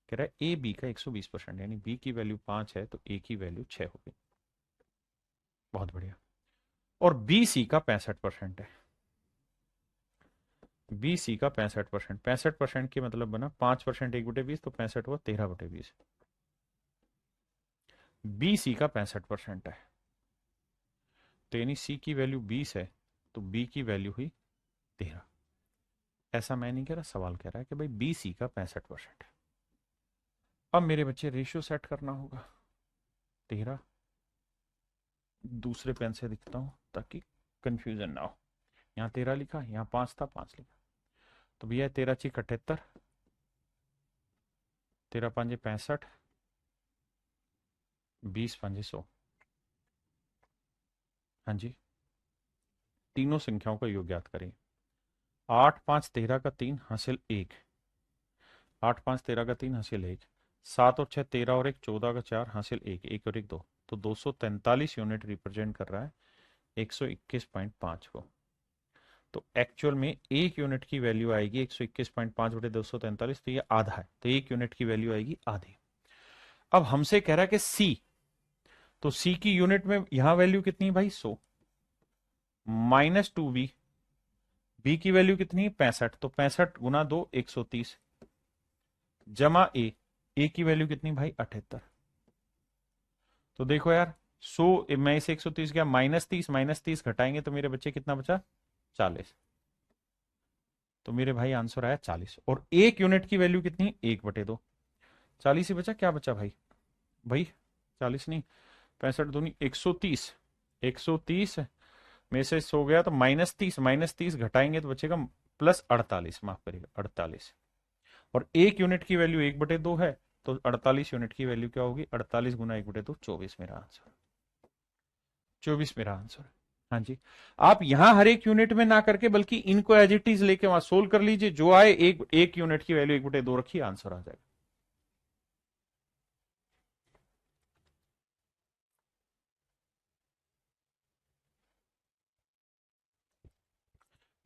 S1: कह रहा है ए बी का 120%, यानी बी की वैल्यू 5 है तो ए की वैल्यू 6 होगी। बहुत बढ़िया। और बी सी का 65% है। बी सी का 65%, 65% की मतलब बना 5%, 1/20, तो 65 हुआ 13/20। बी सी का 65% है, तो यानी सी की वैल्यू 20 है, तो बी की वैल्यू हुई 13। ऐसा मैं नहीं कह रहा, सवाल कह रहा है कि भाई बी सी का 65% है। अब मेरे बच्चे रेशियो सेट करना होगा। 13, दूसरे पेन से दिखता हूं ताकि कंफ्यूजन ना हो। यहाँ 13 लिखा, यहाँ 5 था, 5 लिखा। तो भैया 13×6 = 78, 13×5 = 65, 20×5 = 100। हाँ जी, तीनों संख्याओं का योग ज्ञात करें। 8×5 = 13 का 3 हासिल 1, 8×5 = 13 का 3 हासिल 1, 7 और 6 13 और 1 14 का 4 हासिल 1, 1 और 1 2, तो 243 यूनिट रिप्रेजेंट कर रहा है 121.5 को। तो एक्चुअल में एक यूनिट की वैल्यू आएगी 121.5/243, तो ये आधा है, तो एक यूनिट की वैल्यू आएगी आधी। अब हमसे कह रहा है कि सी, तो सी की यूनिट में यहां वैल्यू कितनी है भाई? 100, -2b, बी की वैल्यू कितनी है? 65, तो 65 × 2 130, जमा ए की वैल्यू कितनी भाई? 78। तो देखो यार, 100 मैं इसे 130 गया, -30, -30 घटाएंगे तो मेरे बच्चे कितना बचा? 40। तो मेरे भाई आंसर आया 40। और एक यूनिट की वैल्यू कितनी? 1/2, 40 ही बचा। क्या बचा भाई? भाई 40 नहीं, 65 दूनी 130, 130 में से 100 गया तो -30, -30 घटाएंगे तो बचेगा +48, माफ करिएगा 48। और एक यूनिट की वैल्यू 1/2 है, तो 48 यूनिट की वैल्यू क्या होगी? 48 × 1/2, 24 मेरा आंसर। 24 मेरा आंसर। हाँ जी, आप यहां हर एक यूनिट में ना करके बल्कि इनको एज इट इज लेके वहां सोल्व कर लीजिए, जो आए एक एक यूनिट की वैल्यू 1/2 रखिए, आंसर आ जाएगा।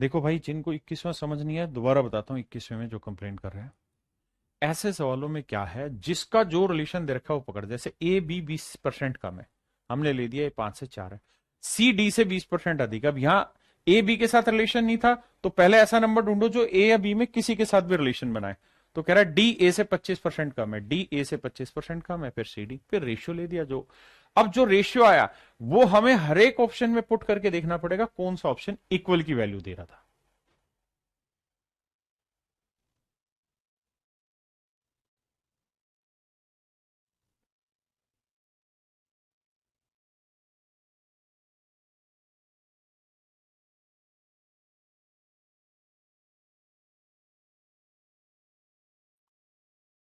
S1: देखो भाई, जिनको 21वां समझ नहीं है दोबारा बताता हूं, 21वें में जो कंप्लेंट कर रहे हैं, ऐसे सवालों में क्या है, जिसका जो रिलेशन दे रखा है वो पकड़। जैसे ए बी 20% कम है, हमने ले दिया ये 5 से 4 है। सी डी से 20% अधिक। अब यहां ए बी के साथ रिलेशन नहीं था, तो पहले ऐसा नंबर ढूंढो जो ए या बी में किसी के साथ भी रिलेशन बनाए। तो कह रहा है डी ए से 25% कम है, डी ए से 25% कम है, फिर सी डी, फिर रेशियो ले दिया जो। अब जो रेशियो आया वो हमें हर एक ऑप्शन में पुट करके देखना पड़ेगा कौन सा ऑप्शन इक्वल की वैल्यू दे रहा था।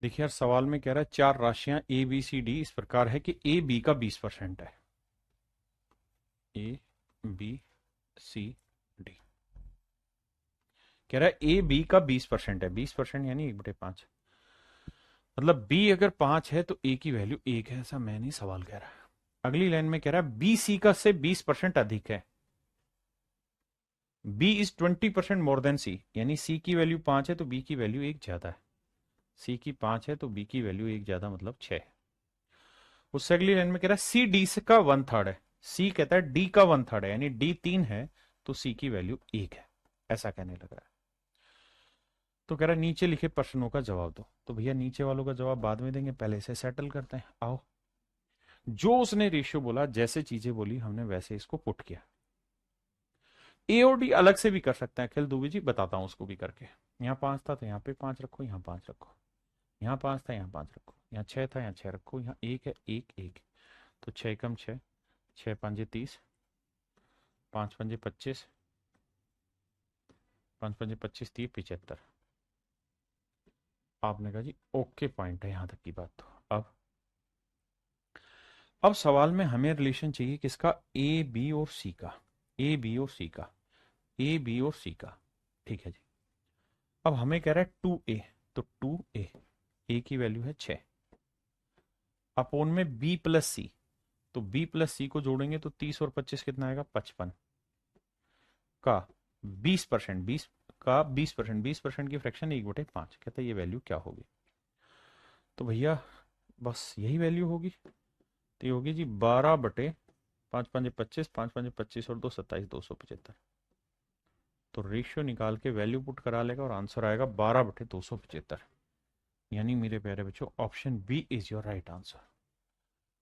S1: देखिए यार, सवाल में कह रहा है चार राशियां ए बी सी डी इस प्रकार है कि ए बी का 20% है। ए बी सी डी कह रहा है ए बी का 20% है, 20% यानी 1/5। मतलब बी अगर 5 है तो ए की वैल्यू 1 है, ऐसा मैं नहीं, सवाल कह रहा है। अगली लाइन में कह रहा है बी सी का से 20% अधिक है। बी इज 20% मोर देन सी, यानी सी की वैल्यू 5 है तो बी की वैल्यू 1 ज्यादा है। सी की 5 है तो बी की वैल्यू 1 ज्यादा, मतलब 6 है। उससे अगली लाइन में कह रहा है सी डी से का 1/3 है। सी कहता है डी का 1/3 है, यानी डी 3 है तो सी की वैल्यू 1 है, ऐसा कहने लग रहा है। तो कह रहा है नीचे लिखे प्रश्नों का जवाब दो। तो भैया नीचे वालों का जवाब बाद में देंगे, पहले से सेटल करते हैं। आओ, जो उसने रेशियो बोला, जैसे चीजें बोली हमने वैसे इसको पुट किया। ए और डी अलग से भी कर सकते हैं अखिल दुबे जी, बताता हूं उसको भी करके। यहाँ 5 था तो यहाँ पे 5 रखो, यहाँ 5 रखो, यहाँ 5 था यहाँ 5 रखो, यहाँ 6 था, यहाँ 6 रखो, यहाँ 1 है, 1 1, तो 6 कम 6, 6 पंजे 30, 5 पंजे 25, 5 पंजे 25 30 75। आपने कहा जी ओके पॉइंट है यहाँ तक की बात। तो अब सवाल में हमें रिलेशन चाहिए किसका, ए बी और सी का, ए बी और सी का, ए बी और सी का। ठीक है जी। अब हमें कह रहा है 2a, तो 2a, ए की वैल्यू है 6, अपोन में b प्लस सी, तो b प्लस सी को जोड़ेंगे तो 30 और 25 कितना आएगा, 55 का 20%, 20 का 20%, 20% की फ्रैक्शन 1/5। कहता है ये वैल्यू क्या होगी। तो भैया बस यही वैल्यू होगी, तो ये होगी जी 12/5 पंजे 25, 5 पंजे 25 और 2 27, 275। तो रेशियो निकाल के वैल्यू पुट करा लेगा और आंसर आएगा 12/275। यानी मेरे प्यारे बच्चों option B is your right answer,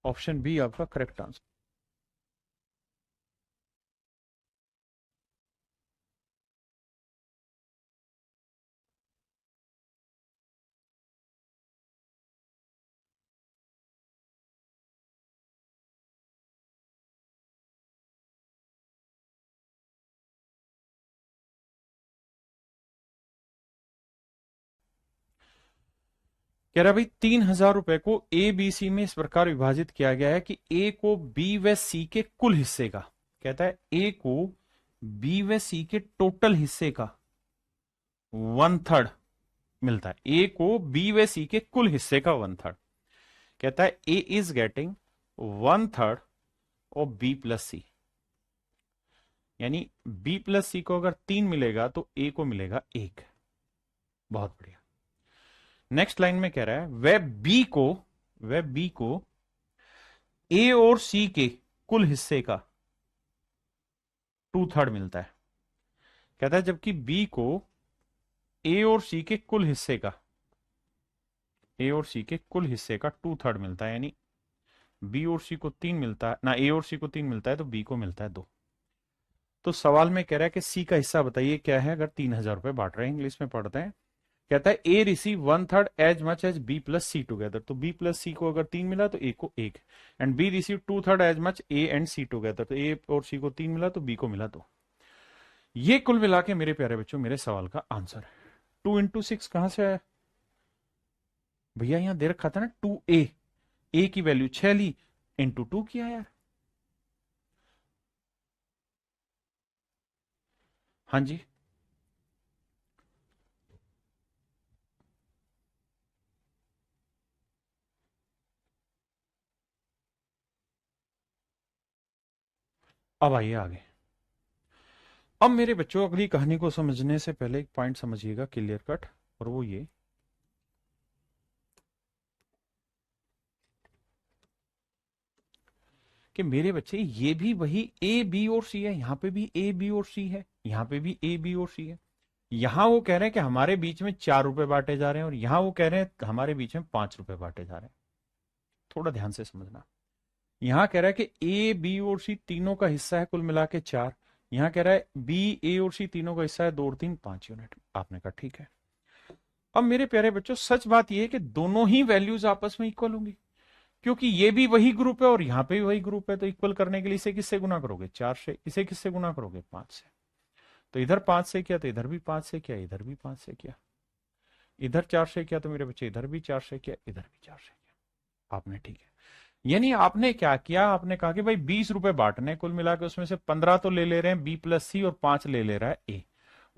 S1: option B आपका करेक्ट आंसर। कह रहा भाई 3,000 रुपए को ए बी सी में इस प्रकार विभाजित किया गया है कि ए को बी व सी के कुल हिस्से का, कहता है ए को बी व सी के टोटल हिस्से का 1/3 मिलता है, ए को बी व सी के कुल हिस्से का 1/3। कहता है A is getting 1/3 of B plus C, यानी बी प्लस सी को अगर 3 मिलेगा तो ए को मिलेगा 1। बहुत बढ़िया। नेक्स्ट लाइन में कह रहा है वह बी को ए और सी के कुल हिस्से का 2/3 मिलता है। कहता है जबकि बी को ए और सी के कुल हिस्से का, ए और सी के कुल हिस्से का 2/3 मिलता है, यानी बी और सी को 3 मिलता है ना, ए और सी को 3 मिलता है तो बी को मिलता है 2। तो सवाल में कह रहा है कि सी का हिस्सा बताइए क्या है, अगर 3,000 रुपए बांट रहे हैं, इंग्लिश में पढ़ते हैं। कहता है A receive 1/3 as much as B plus C together, तो बी प्लस सी को अगर 3 मिला तो ए को 1, and B receive 2/3 as much A and C together, तो ए और सी को 3 मिला तो बी को मिला 2। ये कुल मिला के मेरे प्यारे बच्चों मेरे सवाल का आंसर है। 2 × 6 कहां से आया भैया, यहां दे रखा था ना 2a, ए की वैल्यू 6 ली, इंटू 2 किया यार। हाँ जी, अब आइए आगे। अब मेरे बच्चों अगली कहानी को समझने से पहले एक पॉइंट समझिएगा क्लियर कट, और वो ये कि मेरे बच्चे ये भी वही ए बी और सी है, यहां पे भी ए बी और सी है, यहां पे भी ए बी और सी है। यहां वो कह रहे हैं कि हमारे बीच में 4 रुपए बांटे जा रहे हैं, और यहां वो कह रहे हैं हमारे बीच में 5 रुपए बांटे जा रहे हैं। थोड़ा ध्यान से समझना। यहां कह रहा है कि ए बी और सी तीनों का हिस्सा है कुल मिला के 4, यहां कह रहा है बी ए और सी तीनों का हिस्सा है 2 और 3 5 यूनिट। आपने कहा ठीक है। अब मेरे प्यारे बच्चों सच बात यह है कि दोनों ही वैल्यूज आपस में इक्वल होंगी, क्योंकि ये भी वही ग्रुप है और यहां पे भी वही ग्रुप है, तो इक्वल करने के लिए इसे किससे गुना करोगे, 4 से, इसे किससे गुना करोगे, 5 से। तो इधर 5 से किया तो इधर भी 5 से किया, इधर भी 5 से किया, इधर 4 से किया तो मेरे बच्चे इधर भी 4 से किया, इधर भी 4 से किया। आपने ठीक है, यानी आपने क्या किया, आपने कहा कि भाई 20 रुपए बांटने कुल मिला के, उसमें से 15 तो ले ले रहे हैं बी प्लस सी और 5 ले ले रहा है ए।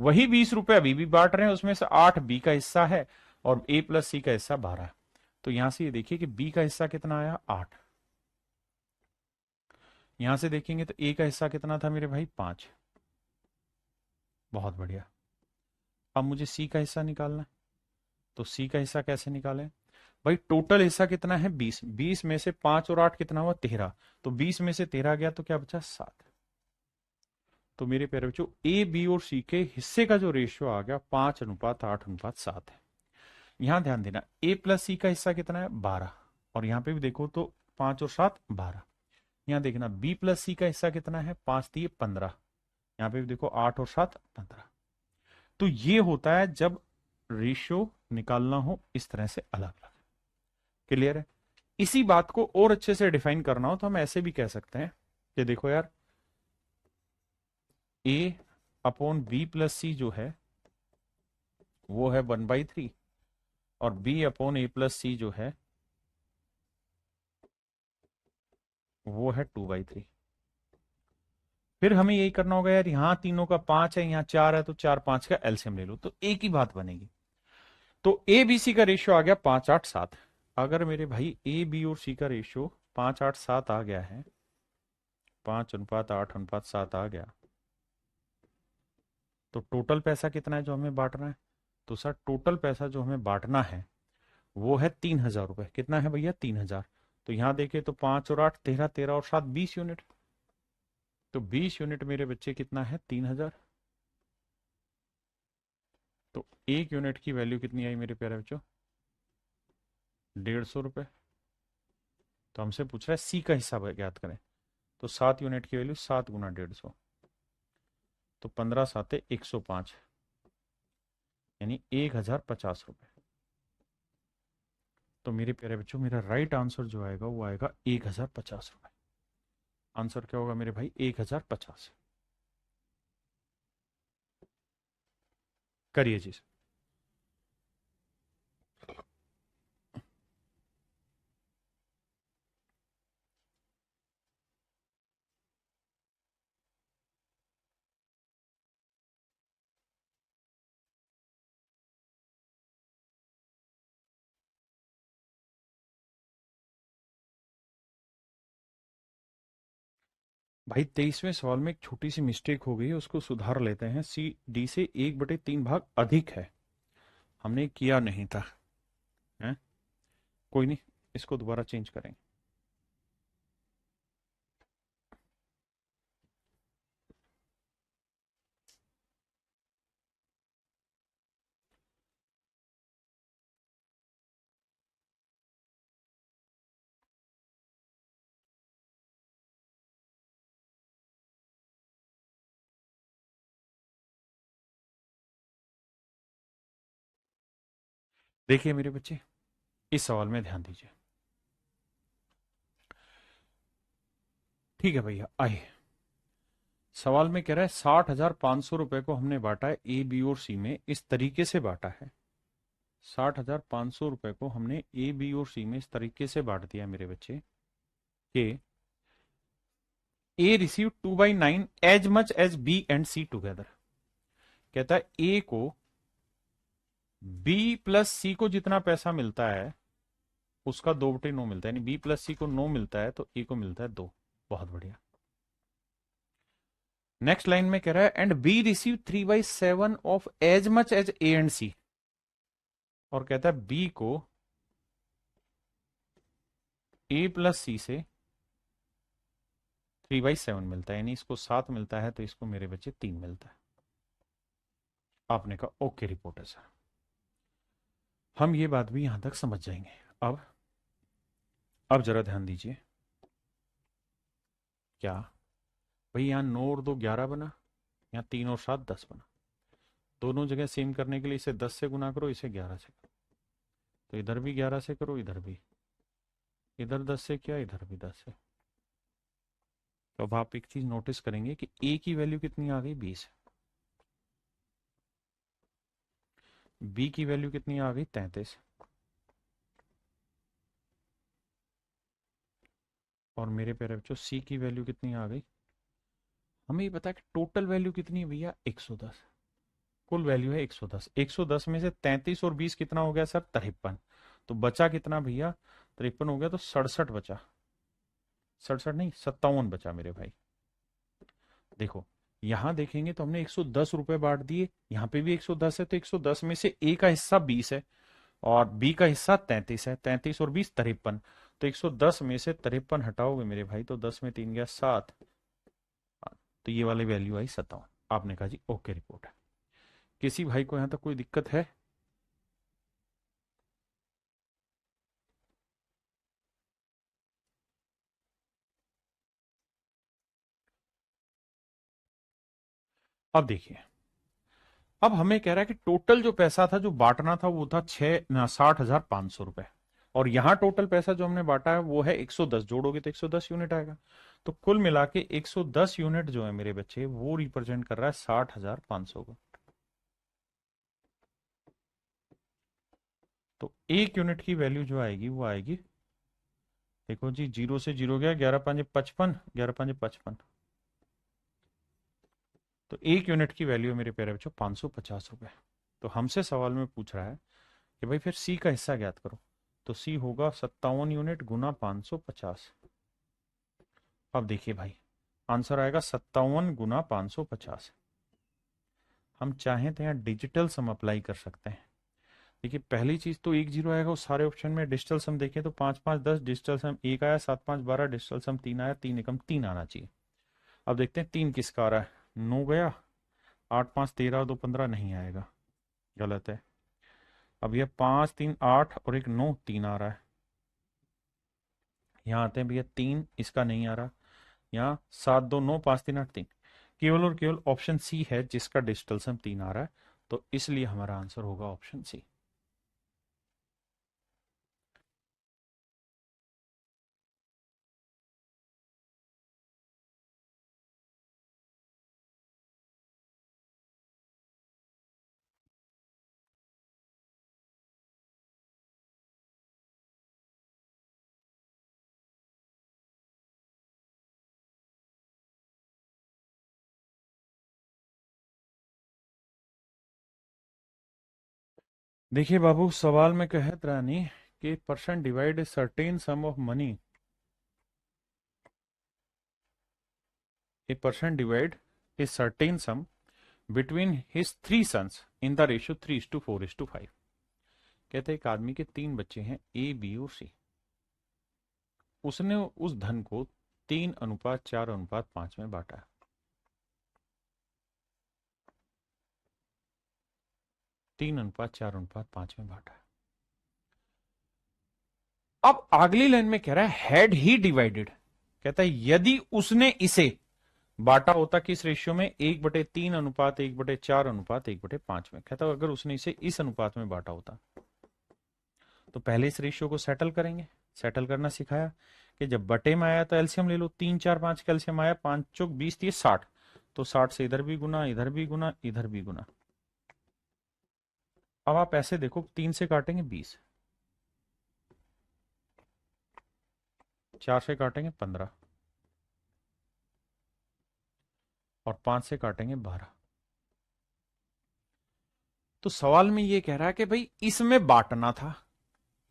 S1: वही 20 रुपए अभी भी बांट रहे हैं, उसमें से 8 बी का हिस्सा है और ए प्लस सी का हिस्सा 12 है। तो यहां से ये देखिए कि बी का हिस्सा कितना आया, 8। यहां से देखेंगे तो ए का हिस्सा कितना था मेरे भाई, 5। बहुत बढ़िया। अब मुझे सी का हिस्सा निकालना है, तो सी का हिस्सा कैसे निकालें भाई, टोटल हिस्सा कितना है 20, 20 में से 5 और 8 कितना हुआ 13, तो 20 में से 13 गया तो क्या बचा 7। तो मेरे प्यारे बच्चों ए बी और सी के हिस्से का जो रेशियो आ गया 5:8:7 है। यहां ध्यान देना ए प्लस सी का हिस्सा कितना है 12, और यहां पे भी देखो तो 5 और 7 12। यहां देखना बी प्लस सी का हिस्सा कितना है 5×3 = 15, यहां पे भी देखो 8 और 7 15। तो ये होता है जब रेशियो निकालना हो इस तरह से अलग अलग। क्लियर है? इसी बात को और अच्छे से डिफाइन करना हो तो हम ऐसे भी कह सकते हैं कि देखो यार, ए अपॉन बी प्लस सी जो है वो है 1/3, और बी अपॉन ए प्लस सी जो है वो है 2/3। फिर हमें यही करना होगा यार, यहां तीनों का 5 है, यहां 4 है, तो 4 5 का एलसीएम ले लो, तो एक ही बात बनेगी। तो ए बी सी का रेशियो आ गया 5 8 7। अगर मेरे भाई ए बी और सी का रेशियो 5 8 7 आ गया है, 5:8:7 आ गया, तो टोटल पैसा कितना है जो हमें बांटना है? तो सर टोटल पैसा जो हमें बांटना है वो है 3,000 रुपए। कितना है भैया? 3,000। तो यहां देखे तो 5 और 8 13, 13 और 7 20 यूनिट। तो 20 यूनिट मेरे बच्चे कितना है? 3,000। तो एक यूनिट की वैल्यू कितनी आई मेरे प्यारे बच्चों? 150 रुपए। तो हमसे पूछ रहा है सी का हिस्सा ज्ञात करें। तो 7 यूनिट की वैल्यू 7 × 150, तो 15 7 105, यानी 1,050 रुपए। तो मेरे प्यारे बच्चों मेरा राइट आंसर जो आएगा वो आएगा 1,050 रुपए। आंसर क्या होगा मेरे भाई? 1,050। करिए जी। भाई 23वें सवाल में एक छोटी सी मिस्टेक हो गई है, उसको सुधार लेते हैं। सी डी से 1/3 भाग अधिक है, हमने किया नहीं था। है? कोई नहीं, इसको दोबारा चेंज करेंगे। देखिए मेरे बच्चे, इस सवाल में ध्यान दीजिए। ठीक है भैया, आइए। सवाल में कह रहा है 60,500 रुपए को हमने बांटा है ए बी और सी में, इस तरीके से बांटा है। 60,500 रुपए को हमने ए बी और सी में इस तरीके से बांट दिया मेरे बच्चे कि A receive 2/9 as much as B and C together. कहता है ए को बी प्लस सी को जितना पैसा मिलता है उसका 2/9 मिलता है, यानी बी प्लस सी को 9 मिलता है तो ए को मिलता है 2। बहुत बढ़िया। नेक्स्ट लाइन में कह रहा है and B receive 3/7 of as much as A and C. और कहता है बी को ए प्लस सी से 3/7 मिलता है, यानी इसको 7 मिलता है तो इसको मेरे बच्चे 3 मिलता है। आपने कहा ओके रिपोर्ट है सर। हम ये बात भी यहां तक समझ जाएंगे। अब जरा ध्यान दीजिए। क्या भाई, यहां 9 और 2 11 बना, यहाँ 3 और 7 10 बना। दोनों जगह सेम करने के लिए इसे 10 से गुना करो, इसे 11 से करो। तो इधर भी 11 से करो, इधर भी, इधर 10 से किया, इधर भी 10 से। तो अब आप एक चीज नोटिस करेंगे कि ए की वैल्यू कितनी आ गई? 20। बी की वैल्यू कितनी आ गई? 33। और मेरे प्यारे बच्चों सी की वैल्यू कितनी आ गई? हमें ये पता है कि टोटल वैल्यू कितनी है भैया? 110। कुल वैल्यू है 110। 110 में से 33 और 20 कितना हो गया सर? 53। तो बचा कितना भैया? 53 हो गया तो 67 बचा। 67 नहीं, 57 बचा मेरे भाई। देखो, यहां देखेंगे तो हमने 110 रुपए बांट दिए, यहां पे भी 110 है, तो 110 में से ए का हिस्सा 20 है और बी का हिस्सा 33 है। 33 और 20 53। तो 110 में से 53 हटाओगे मेरे भाई तो 10 में 3 गया 7। तो ये वाली वैल्यू आई 57। आपने कहा जी ओके रिपोर्ट है। किसी भाई को यहां तक कोई दिक्कत है? अब देखिए, अब हमें कह रहा है कि टोटल जो पैसा था जो बांटना था वो था 60,500 रुपए। और यहां टोटल पैसा जो हमने बांटा है वो है 110, जोड़ोगे तो 110 यूनिट आएगा। तो कुल मिला के 110 यूनिट जो है मेरे बच्चे वो रिप्रेजेंट कर रहा है 60,500 को। तो एक यूनिट की वैल्यू जो आएगी वो आएगी, देखो जी, जीरो से जीरो गया, 11×5 = 55, 11×5 = 55। तो एक यूनिट की वैल्यू मेरे प्यारे बच्चों 550 रुपए। तो हमसे सवाल में पूछ रहा है कि भाई फिर सी का हिस्सा ज्ञात करो। तो सी होगा 57 यूनिट गुना 550। अब देखिए भाई, आंसर आएगा 57 गुना 550। हम चाहें तो यहाँ डिजिटल सम अप्लाई कर सकते हैं। देखिए पहली चीज तो 1 0 आएगा उस सारे ऑप्शन में। डिजिटल सम देखें तो 5 5 10, डिजिटल सम 1 आया, 7 5 12, डिजिटल सम 3 आया, 3 एकम 3 आना चाहिए। अब देखते हैं 3 किसका आ रहा है। 9 गया, 8 5 13, 2 15 नहीं आएगा, गलत है। अब यह 5 3 8 और एक 9, 3 आ रहा है। यहाँ आते हैं भैया 3, इसका नहीं आ रहा। यहाँ 7 2 9, 5 3 8 3, केवल और केवल ऑप्शन सी है जिसका डिजिटल सम 3 आ रहा है। तो इसलिए हमारा आंसर होगा ऑप्शन सी। देखिए बाबू, सवाल में कहत रानी कि person divide a certain sum of money, a person divide a certain sum between his 3 sons in the ratio 3:4:5। कहते हैं एक आदमी के 3 बच्चे हैं, ए बी और सी। उसने उस धन को 3:4:5 में बांटा है। 3:4:5 में बांटा है। अब अगली लाइन में कह रहा है हैड ही डिवाइडेड। कहता है यदि उसने इसे बांटा होता किस रेशियो में, 1/3:1/1/4:1/5 में। कहता है अगर उसने इसे इस अनुपात में बांटा होता तो पहले इस रेशियो को सेटल करेंगे। सेटल करना सिखाया कि जब बटे में आया तो एलसीएम ले लो, 3 4 5 का एलसीएम आया, 5 चौक 20 दिए 60। तो 60 से इधर भी गुना, इधर भी गुना, इधर भी गुना। अब आप ऐसे देखो, 3 से काटेंगे 20, 4 से काटेंगे 15 और 5 से काटेंगे 12। तो सवाल में यह कह रहा है कि भाई इसमें बांटना था,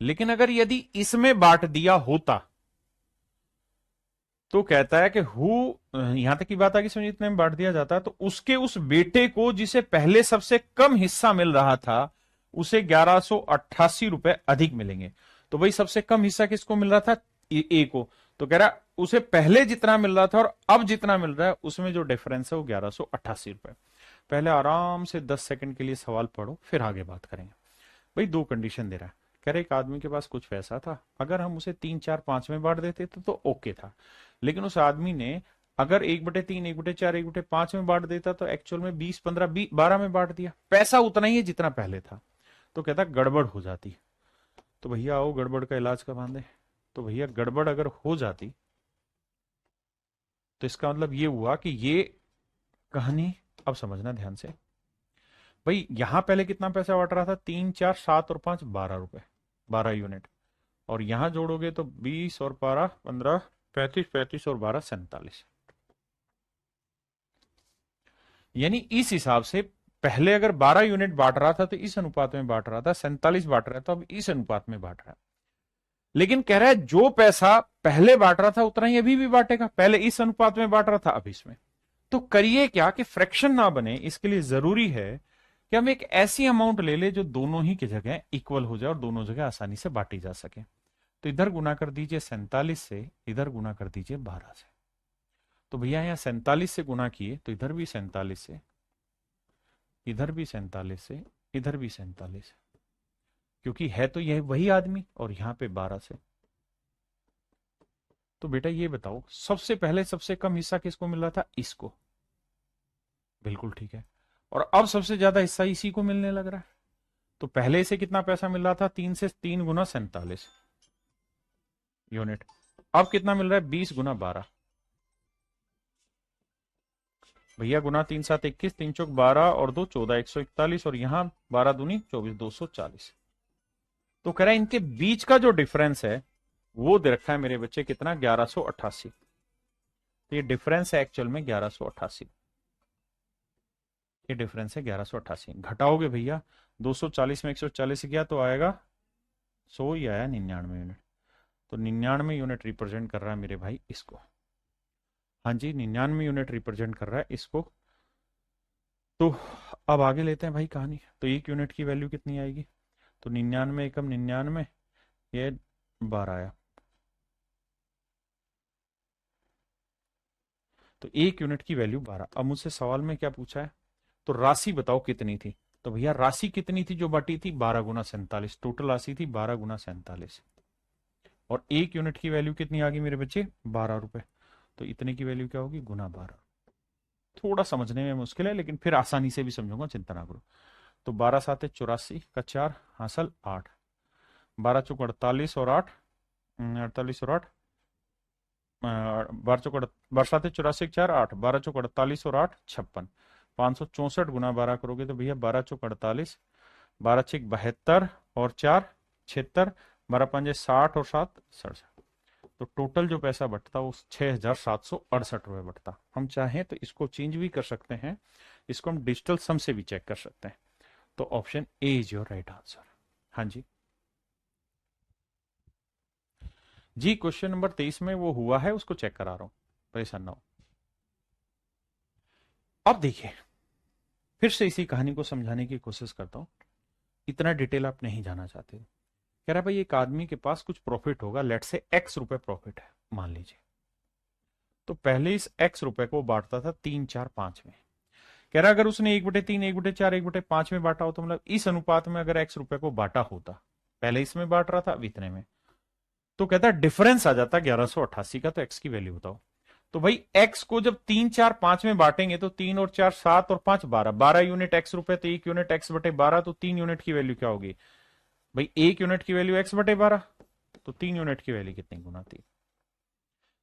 S1: लेकिन अगर यदि इसमें बांट दिया होता तो कहता है कि यहां तक की बात है कि समझिए इतने में बांट दिया जाता तो उसके उस बेटे को जिसे पहले सबसे कम हिस्सा मिल रहा था उसे 1188 रुपए अधिक मिलेंगे। तो भाई सबसे कम हिस्सा किसको मिल रहा था, ए को। तो कह रहा उसे पहले जितना मिल रहा था और अब जितना मिल रहा है उसमें जो डिफरेंस है वो 1188 रुपए। पहले आराम से 10 सेकंड के लिए सवाल पढ़ो, फिर आगे बात करेंगे। भाई दो कंडीशन दे रहा है। कह रहे एक आदमी के पास कुछ पैसा था, अगर हम उसे 3 4 5 में बांट देते तो ओके था। लेकिन उस आदमी ने अगर 1/3 1/4 1/5 में बांट देता तो एक्चुअल में 20 15 12 में बांट दिया, पैसा उतना ही है जितना पहले था। तो कहता गड़बड़ हो जाती। तो भैया आओ गड़बड़ का इलाज करवा दे। तो भैया गड़बड़ अगर हो जाती तो इसका मतलब ये हुआ कि ये कहानी, अब समझना ध्यान से भाई, यहां पहले कितना पैसा बांट रहा था, 3 4 7 और 5 12 रुपए, 12 यूनिट। और यहां जोड़ोगे तो 20 और 12 15, 35 35 और 12 47। यानी इस हिसाब से पहले अगर 12 यूनिट बांट रहा था तो इस अनुपात में बांट रहा था, 47 बांट रहा था, अब इस अनुपात में बांट रहा है। लेकिन कह रहा है जो पैसा पहले बांट रहा था उतना ही अभी भी बांटेगा, पहले इस अनुपात में बांट रहा था अब इसमें। तो करिए क्या कि फ्रैक्शन ना बने, इसके लिए जरूरी है कि हम एक ऐसी अमाउंट ले ले जो दोनों ही की जगह इक्वल हो जाए और दोनों जगह आसानी से बांटी जा सके। तो इधर गुना कर दीजिए 47 से, इधर गुना कर दीजिए 12 से। तो भैया यहाँ 47 से गुना किए तो इधर भी 47 से, इधर भी 47 से, इधर भी 47 से, क्योंकि है तो यह वही आदमी, और यहां पे 12 से। तो बेटा ये बताओ सबसे पहले सबसे कम हिस्सा किसको मिल रहा था, इसको। बिल्कुल ठीक है। और अब सबसे ज्यादा हिस्सा इसी को मिलने लग रहा है। तो पहले से कितना पैसा मिल रहा था, 3 से 3 गुना 47। यूनिट। अब कितना मिल रहा है? 20 गुना 12 भैया, गुना 3 7 21, 3 चौक 12 और 2 14, 141, और यहां 12 दूनी 24, 240। तो कह रहा है इनके बीच का जो डिफरेंस है वो दे रखा है मेरे बच्चे कितना? 1188। तो ये डिफरेंस है एक्चुअल में 1188। ये डिफरेंस है 1188। घटाओगे भैया 240 में 140 गया तो आएगा 100 ही आया, 99 यूनिट। तो 99 यूनिट रिप्रेजेंट कर रहा है मेरे भाई इसको। हाँ जी, 99 यूनिट रिप्रेजेंट कर रहा है इसको। तो अब आगे लेते हैं भाई कहानी। तो एक यूनिट की वैल्यू कितनी आएगी? तो 99 एकम 99, ये 12 आया। तो एक यूनिट की वैल्यू 12। अब मुझसे सवाल में क्या पूछा है? तो राशि बताओ कितनी थी। तो भैया राशि कितनी थी जो बटी थी? 12 गुना 47। टोटल राशि थी 12 गुना 47। और एक यूनिट की वैल्यू कितनी आ गई मेरे बच्चे? 12 रुपए। तो इतने की वैल्यू क्या होगी? गुना 12। थोड़ा समझने में मुश्किल है लेकिन फिर आसानी से भी समझूंगा, चिंता ना करो। तो 12 सात 84 का 4 हासिल 8, 12 चौक 48 और 8 48 और 8 12 चौक 12 सात 84 4 8, 12 चौक 48 और 8 56, 564 गुना 12 करोगे तो भैया 12 चौक 48, 12 छक 72 और 4 76, 12 पंजे 60 और 7 67। तो टोटल जो पैसा बटता वो 6,768 रुपये बटता। हम चाहें तो इसको चेंज भी कर सकते हैं, इसको हम डिजिटल सम से भी चेक कर सकते हैं। तो option A is your right answer. हाँ जी जी, क्वेश्चन नंबर 23 में वो हुआ है, उसको चेक करा रहा हूं, परेशान ना हो। अब देखिए, फिर से इसी कहानी को समझाने की कोशिश करता हूं। इतना डिटेल आप नहीं जाना चाहते। कह रहा भाई एक आदमी के पास कुछ प्रॉफिट होगा, लेट से एक्स रुपए प्रॉफिट है मान लीजिए। तो पहले इस एक्स रुपए को बांटता था 3 4 5 में। कह रहा अगर उसने 1/3 1/4 1/5 में बांटा हो, तो मतलब इस अनुपात में अगर एक्स रुपए को बांटा होता, पहले इसमें बांट रहा था अब इतने में, तो कहता डिफरेंस आ जाता 1188 का। तो एक्स की वैल्यू बताओ। तो भाई एक्स को जब 3 4 5 में बांटेंगे तो 3 और 4 7 और 5 12, 12 यूनिट एक्स रुपए, तो 1 यूनिट एक्स बटे 12, तो 3 यूनिट की वैल्यू क्या होगी भाई? 1 यूनिट की वैल्यू एक्स बटे 12, तो 3 यूनिट की वैल्यू कितनी गुना थी?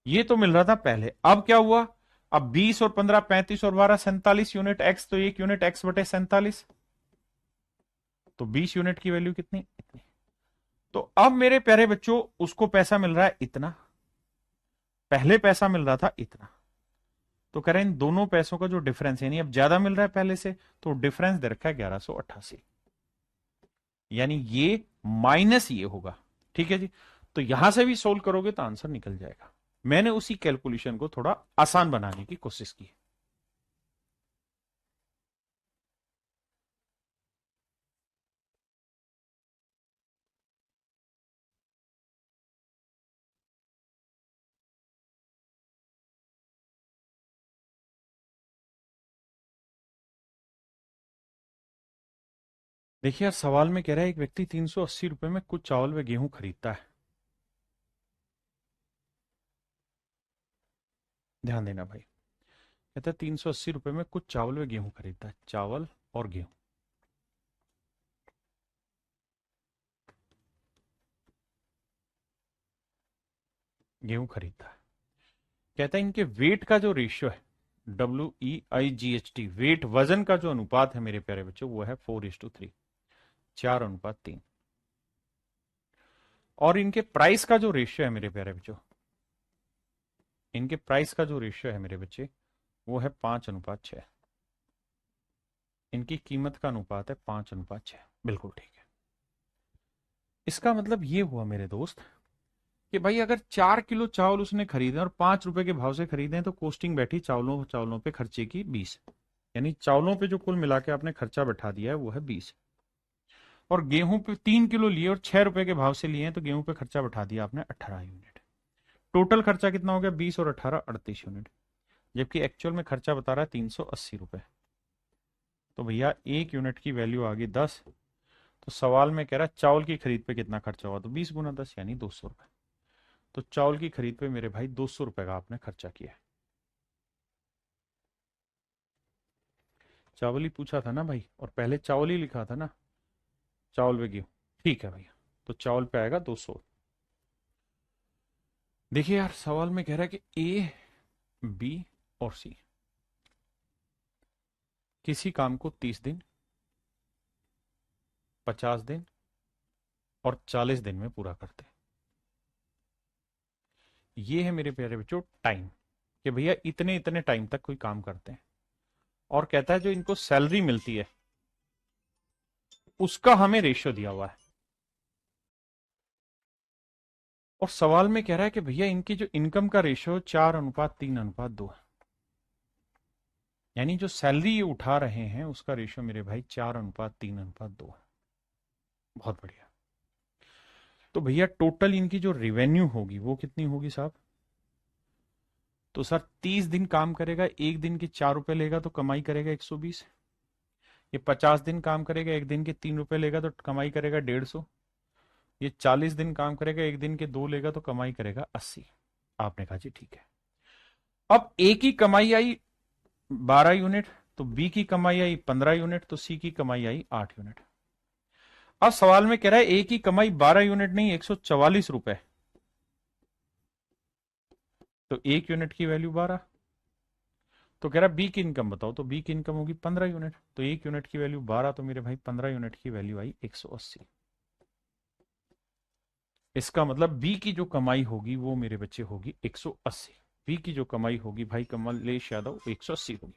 S1: ये तो मिल रहा था पहले। अब क्या हुआ? अब 20 और 15 35 और 12 47 यूनिट एक्स, तो 1 यूनिट एक्स बटे 47, तो 20 यूनिट की वैल्यू कितनी? इतनी। तो अब मेरे प्यारे बच्चों उसको पैसा मिल रहा है इतना, पहले पैसा मिल रहा था इतना। तो कह रहे हैं इन दोनों पैसों का जो डिफरेंस है, यानी अब ज्यादा मिल रहा है पहले से, तो डिफरेंस दे रखा है 1188, यानी ये माइनस ये होगा। ठीक है जी। तो यहां से भी सोल्व करोगे तो आंसर निकल जाएगा। मैंने उसी कैलकुलेशन को थोड़ा आसान बनाने की कोशिश की। देखिए यार, सवाल में कह रहा है एक व्यक्ति 380 रुपए में कुछ चावल व गेहूं खरीदता है। ध्यान देना भाई। कहता है 380 रुपए में कुछ चावल व गेहूं खरीदता है, चावल और गेहूं। गेहूं खरीदता है। कहता है इनके वेट का जो रेशियो है, WEIGHT, वेट वजन का जो अनुपात है मेरे प्यारे बच्चों, वो है 4:3, 4:3। और इनके प्राइस का जो रेशियो है मेरे प्यारे बच्चों, इनके प्राइस का जो रेशियो है मेरे बच्चे, वो है 5:6। इनकी कीमत का अनुपात है 5:6। बिल्कुल ठीक है। इसका मतलब ये हुआ मेरे दोस्त कि भाई अगर 4 किलो चावल उसने खरीदे और 5 रुपए के भाव से खरीदे, तो कॉस्टिंग बैठी चावलों चावलों पे खर्चे की 20, यानी चावलों पे जो कुल मिला के आपने खर्चा बैठा दिया है वो है 20। और गेहूं पे 3 किलो लिए और 6 रुपए के भाव से लिए हैं, तो गेहूं पे खर्चा बैठा दिया आपने 18 यूनिट। टोटल खर्चा कितना हो गया? 20 और 18 38 यूनिट। जबकि एक्चुअल में खर्चा बता रहा है 380 रुपए। तो भैया 1 यूनिट की वैल्यू आ गई 10। तो सवाल में कह रहा है चावल की खरीद पे कितना खर्चा हुआ, तो 20 गुना 10 यानी 200 रुपए। तो चावल की खरीद पे मेरे भाई 200 रुपए का आपने खर्चा किया है। चावल ही पूछा था ना भाई, और पहले चावल ही लिखा था ना, चावल वे गेहूं। ठीक है भैया। तो चावल पे आएगा 200। देखिए यार, सवाल में कह रहा है कि ए, बी और सी किसी काम को 30 दिन, 50 दिन और 40 दिन में पूरा करते हैं। ये है मेरे प्यारे बच्चों टाइम, कि भैया इतने इतने टाइम तक कोई काम करते हैं। और कहता है जो इनको सैलरी मिलती है उसका हमें रेशियो दिया हुआ है। और सवाल में कह रहा है कि भैया इनकी जो इनकम का रेशियो 4:3:2 है। यानी जो सैलरी ये उठा रहे हैं उसका रेशियो मेरे भाई 4:3:2 है। बहुत बढ़िया। तो भैया टोटल इनकी जो रेवेन्यू होगी वो कितनी होगी साहब? तो सर 30 दिन काम करेगा, एक दिन के 4 रुपए लेगा तो कमाई करेगा 120। ये 50 दिन काम करेगा, एक दिन के 3 रुपए लेगा तो कमाई करेगा 150। ये 40 दिन काम करेगा, एक दिन के 2 लेगा तो कमाई करेगा 80। आपने कहा जी ठीक है। अब ए की कमाई आई 12 यूनिट, तो बी की कमाई आई 15 यूनिट, तो सी की कमाई आई 8 यूनिट। अब सवाल में कह रहा है ए की कमाई 12 यूनिट नहीं 144 रुपए, तो 1 यूनिट की वैल्यू 12। तो कह रहा है बी की इनकम बताओ, तो बी की इनकम होगी 15 यूनिट, तो 1 यूनिट की वैल्यू 12, तो मेरे भाई 15 यूनिट की वैल्यू आई 180। इसका मतलब बी की जो कमाई होगी वो मेरे बच्चे होगी 180। बी की जो कमाई होगी भाई कमलेश यादव 180 होगी।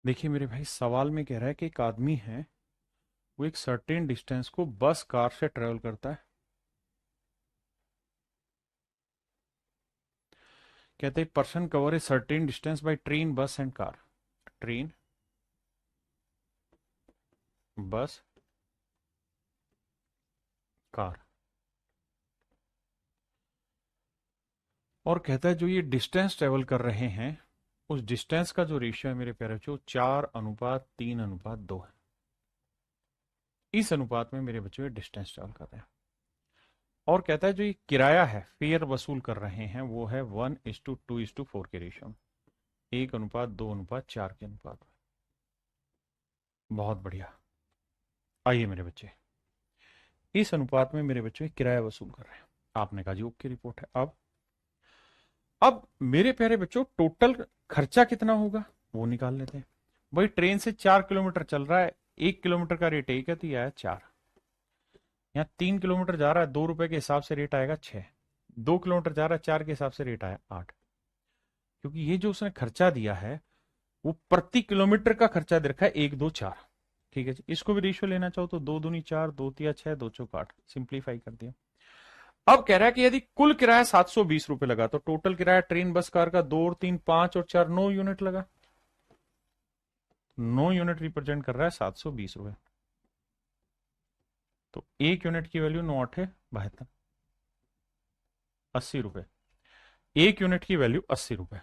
S1: देखिए मेरे भाई, सवाल में कह रहा है कि एक आदमी है, वो एक सर्टेन डिस्टेंस को बस कार से ट्रेवल करता है। कहते हैं person cover a certain distance by train, बस एंड कार। ट्रेन, बस, कार। और कहता है जो ये डिस्टेंस ट्रेवल कर रहे हैं उस डिस्टेंस का जो रेशियो है मेरे प्यारे बच्चों 4:3:2 है। इस अनुपात में मेरे बच्चों ये डिस्टेंस ट्रेवल कर रहे हैं। और कहता है जो ये किराया है, फेयर वसूल कर रहे हैं, वो है 1:2:4 के रेशियो में, 1:2:4 के अनुपात में। बहुत बढ़िया। आइए मेरे बच्चे, इस अनुपात में मेरे बच्चे किराया वसूल कर रहे हैं। आपने कहा जी ओके रिपोर्ट है। अब मेरे प्यारे बच्चों टोटल खर्चा कितना होगा वो निकाल लेते हैं। भाई ट्रेन से 4 किलोमीटर चल रहा है, 1 किलोमीटर का रेट एक है तो ये आया 4। यहाँ 3 किलोमीटर जा रहा है, 2 रुपए के हिसाब से रेट आएगा 6। 2 किलोमीटर जा रहा है, 4 के हिसाब से रेट आया 8। क्योंकि ये जो उसने खर्चा दिया है वो प्रति किलोमीटर का खर्चा दे रखा है 1, 2, 4। ठीक है जी, इसको भी रेशियो लेना चाहो तो 2 दूनी 4, 2 तिया 6, 2 चौक 8, सिंप्लीफाई कर दिया। अब कह रहा है कि यदि कुल किराया 720 रुपए लगा तो टोटल किराया ट्रेन बस कार का 2 और 3 5 और 4 9 यूनिट लगा। 9 यूनिट रिप्रेजेंट कर रहा है 720 रुपए। तो 1 यूनिट की वैल्यू 9 8 72, 80 रुपए। 1 यूनिट की वैल्यू 80 रुपए।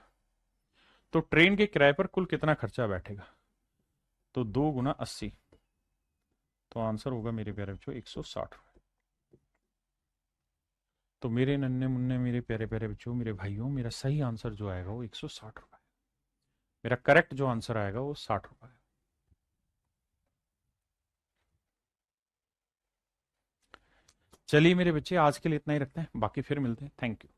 S1: तो ट्रेन के किराए पर कुल कितना खर्चा बैठेगा? तो 2 × 80, तो आंसर होगा मेरे प्यारे बच्चों 160 रुपए। तो मेरे नन्हे मुन्ने मेरे प्यारे प्यारे बच्चों मेरे भाइयों, मेरा सही आंसर जो आएगा वो 160 रुपए। मेरा करेक्ट जो आंसर आएगा वो 60 रुपए। चलिए मेरे बच्चे, आज के लिए इतना ही रखते हैं, बाकी फिर मिलते हैं। Thank you.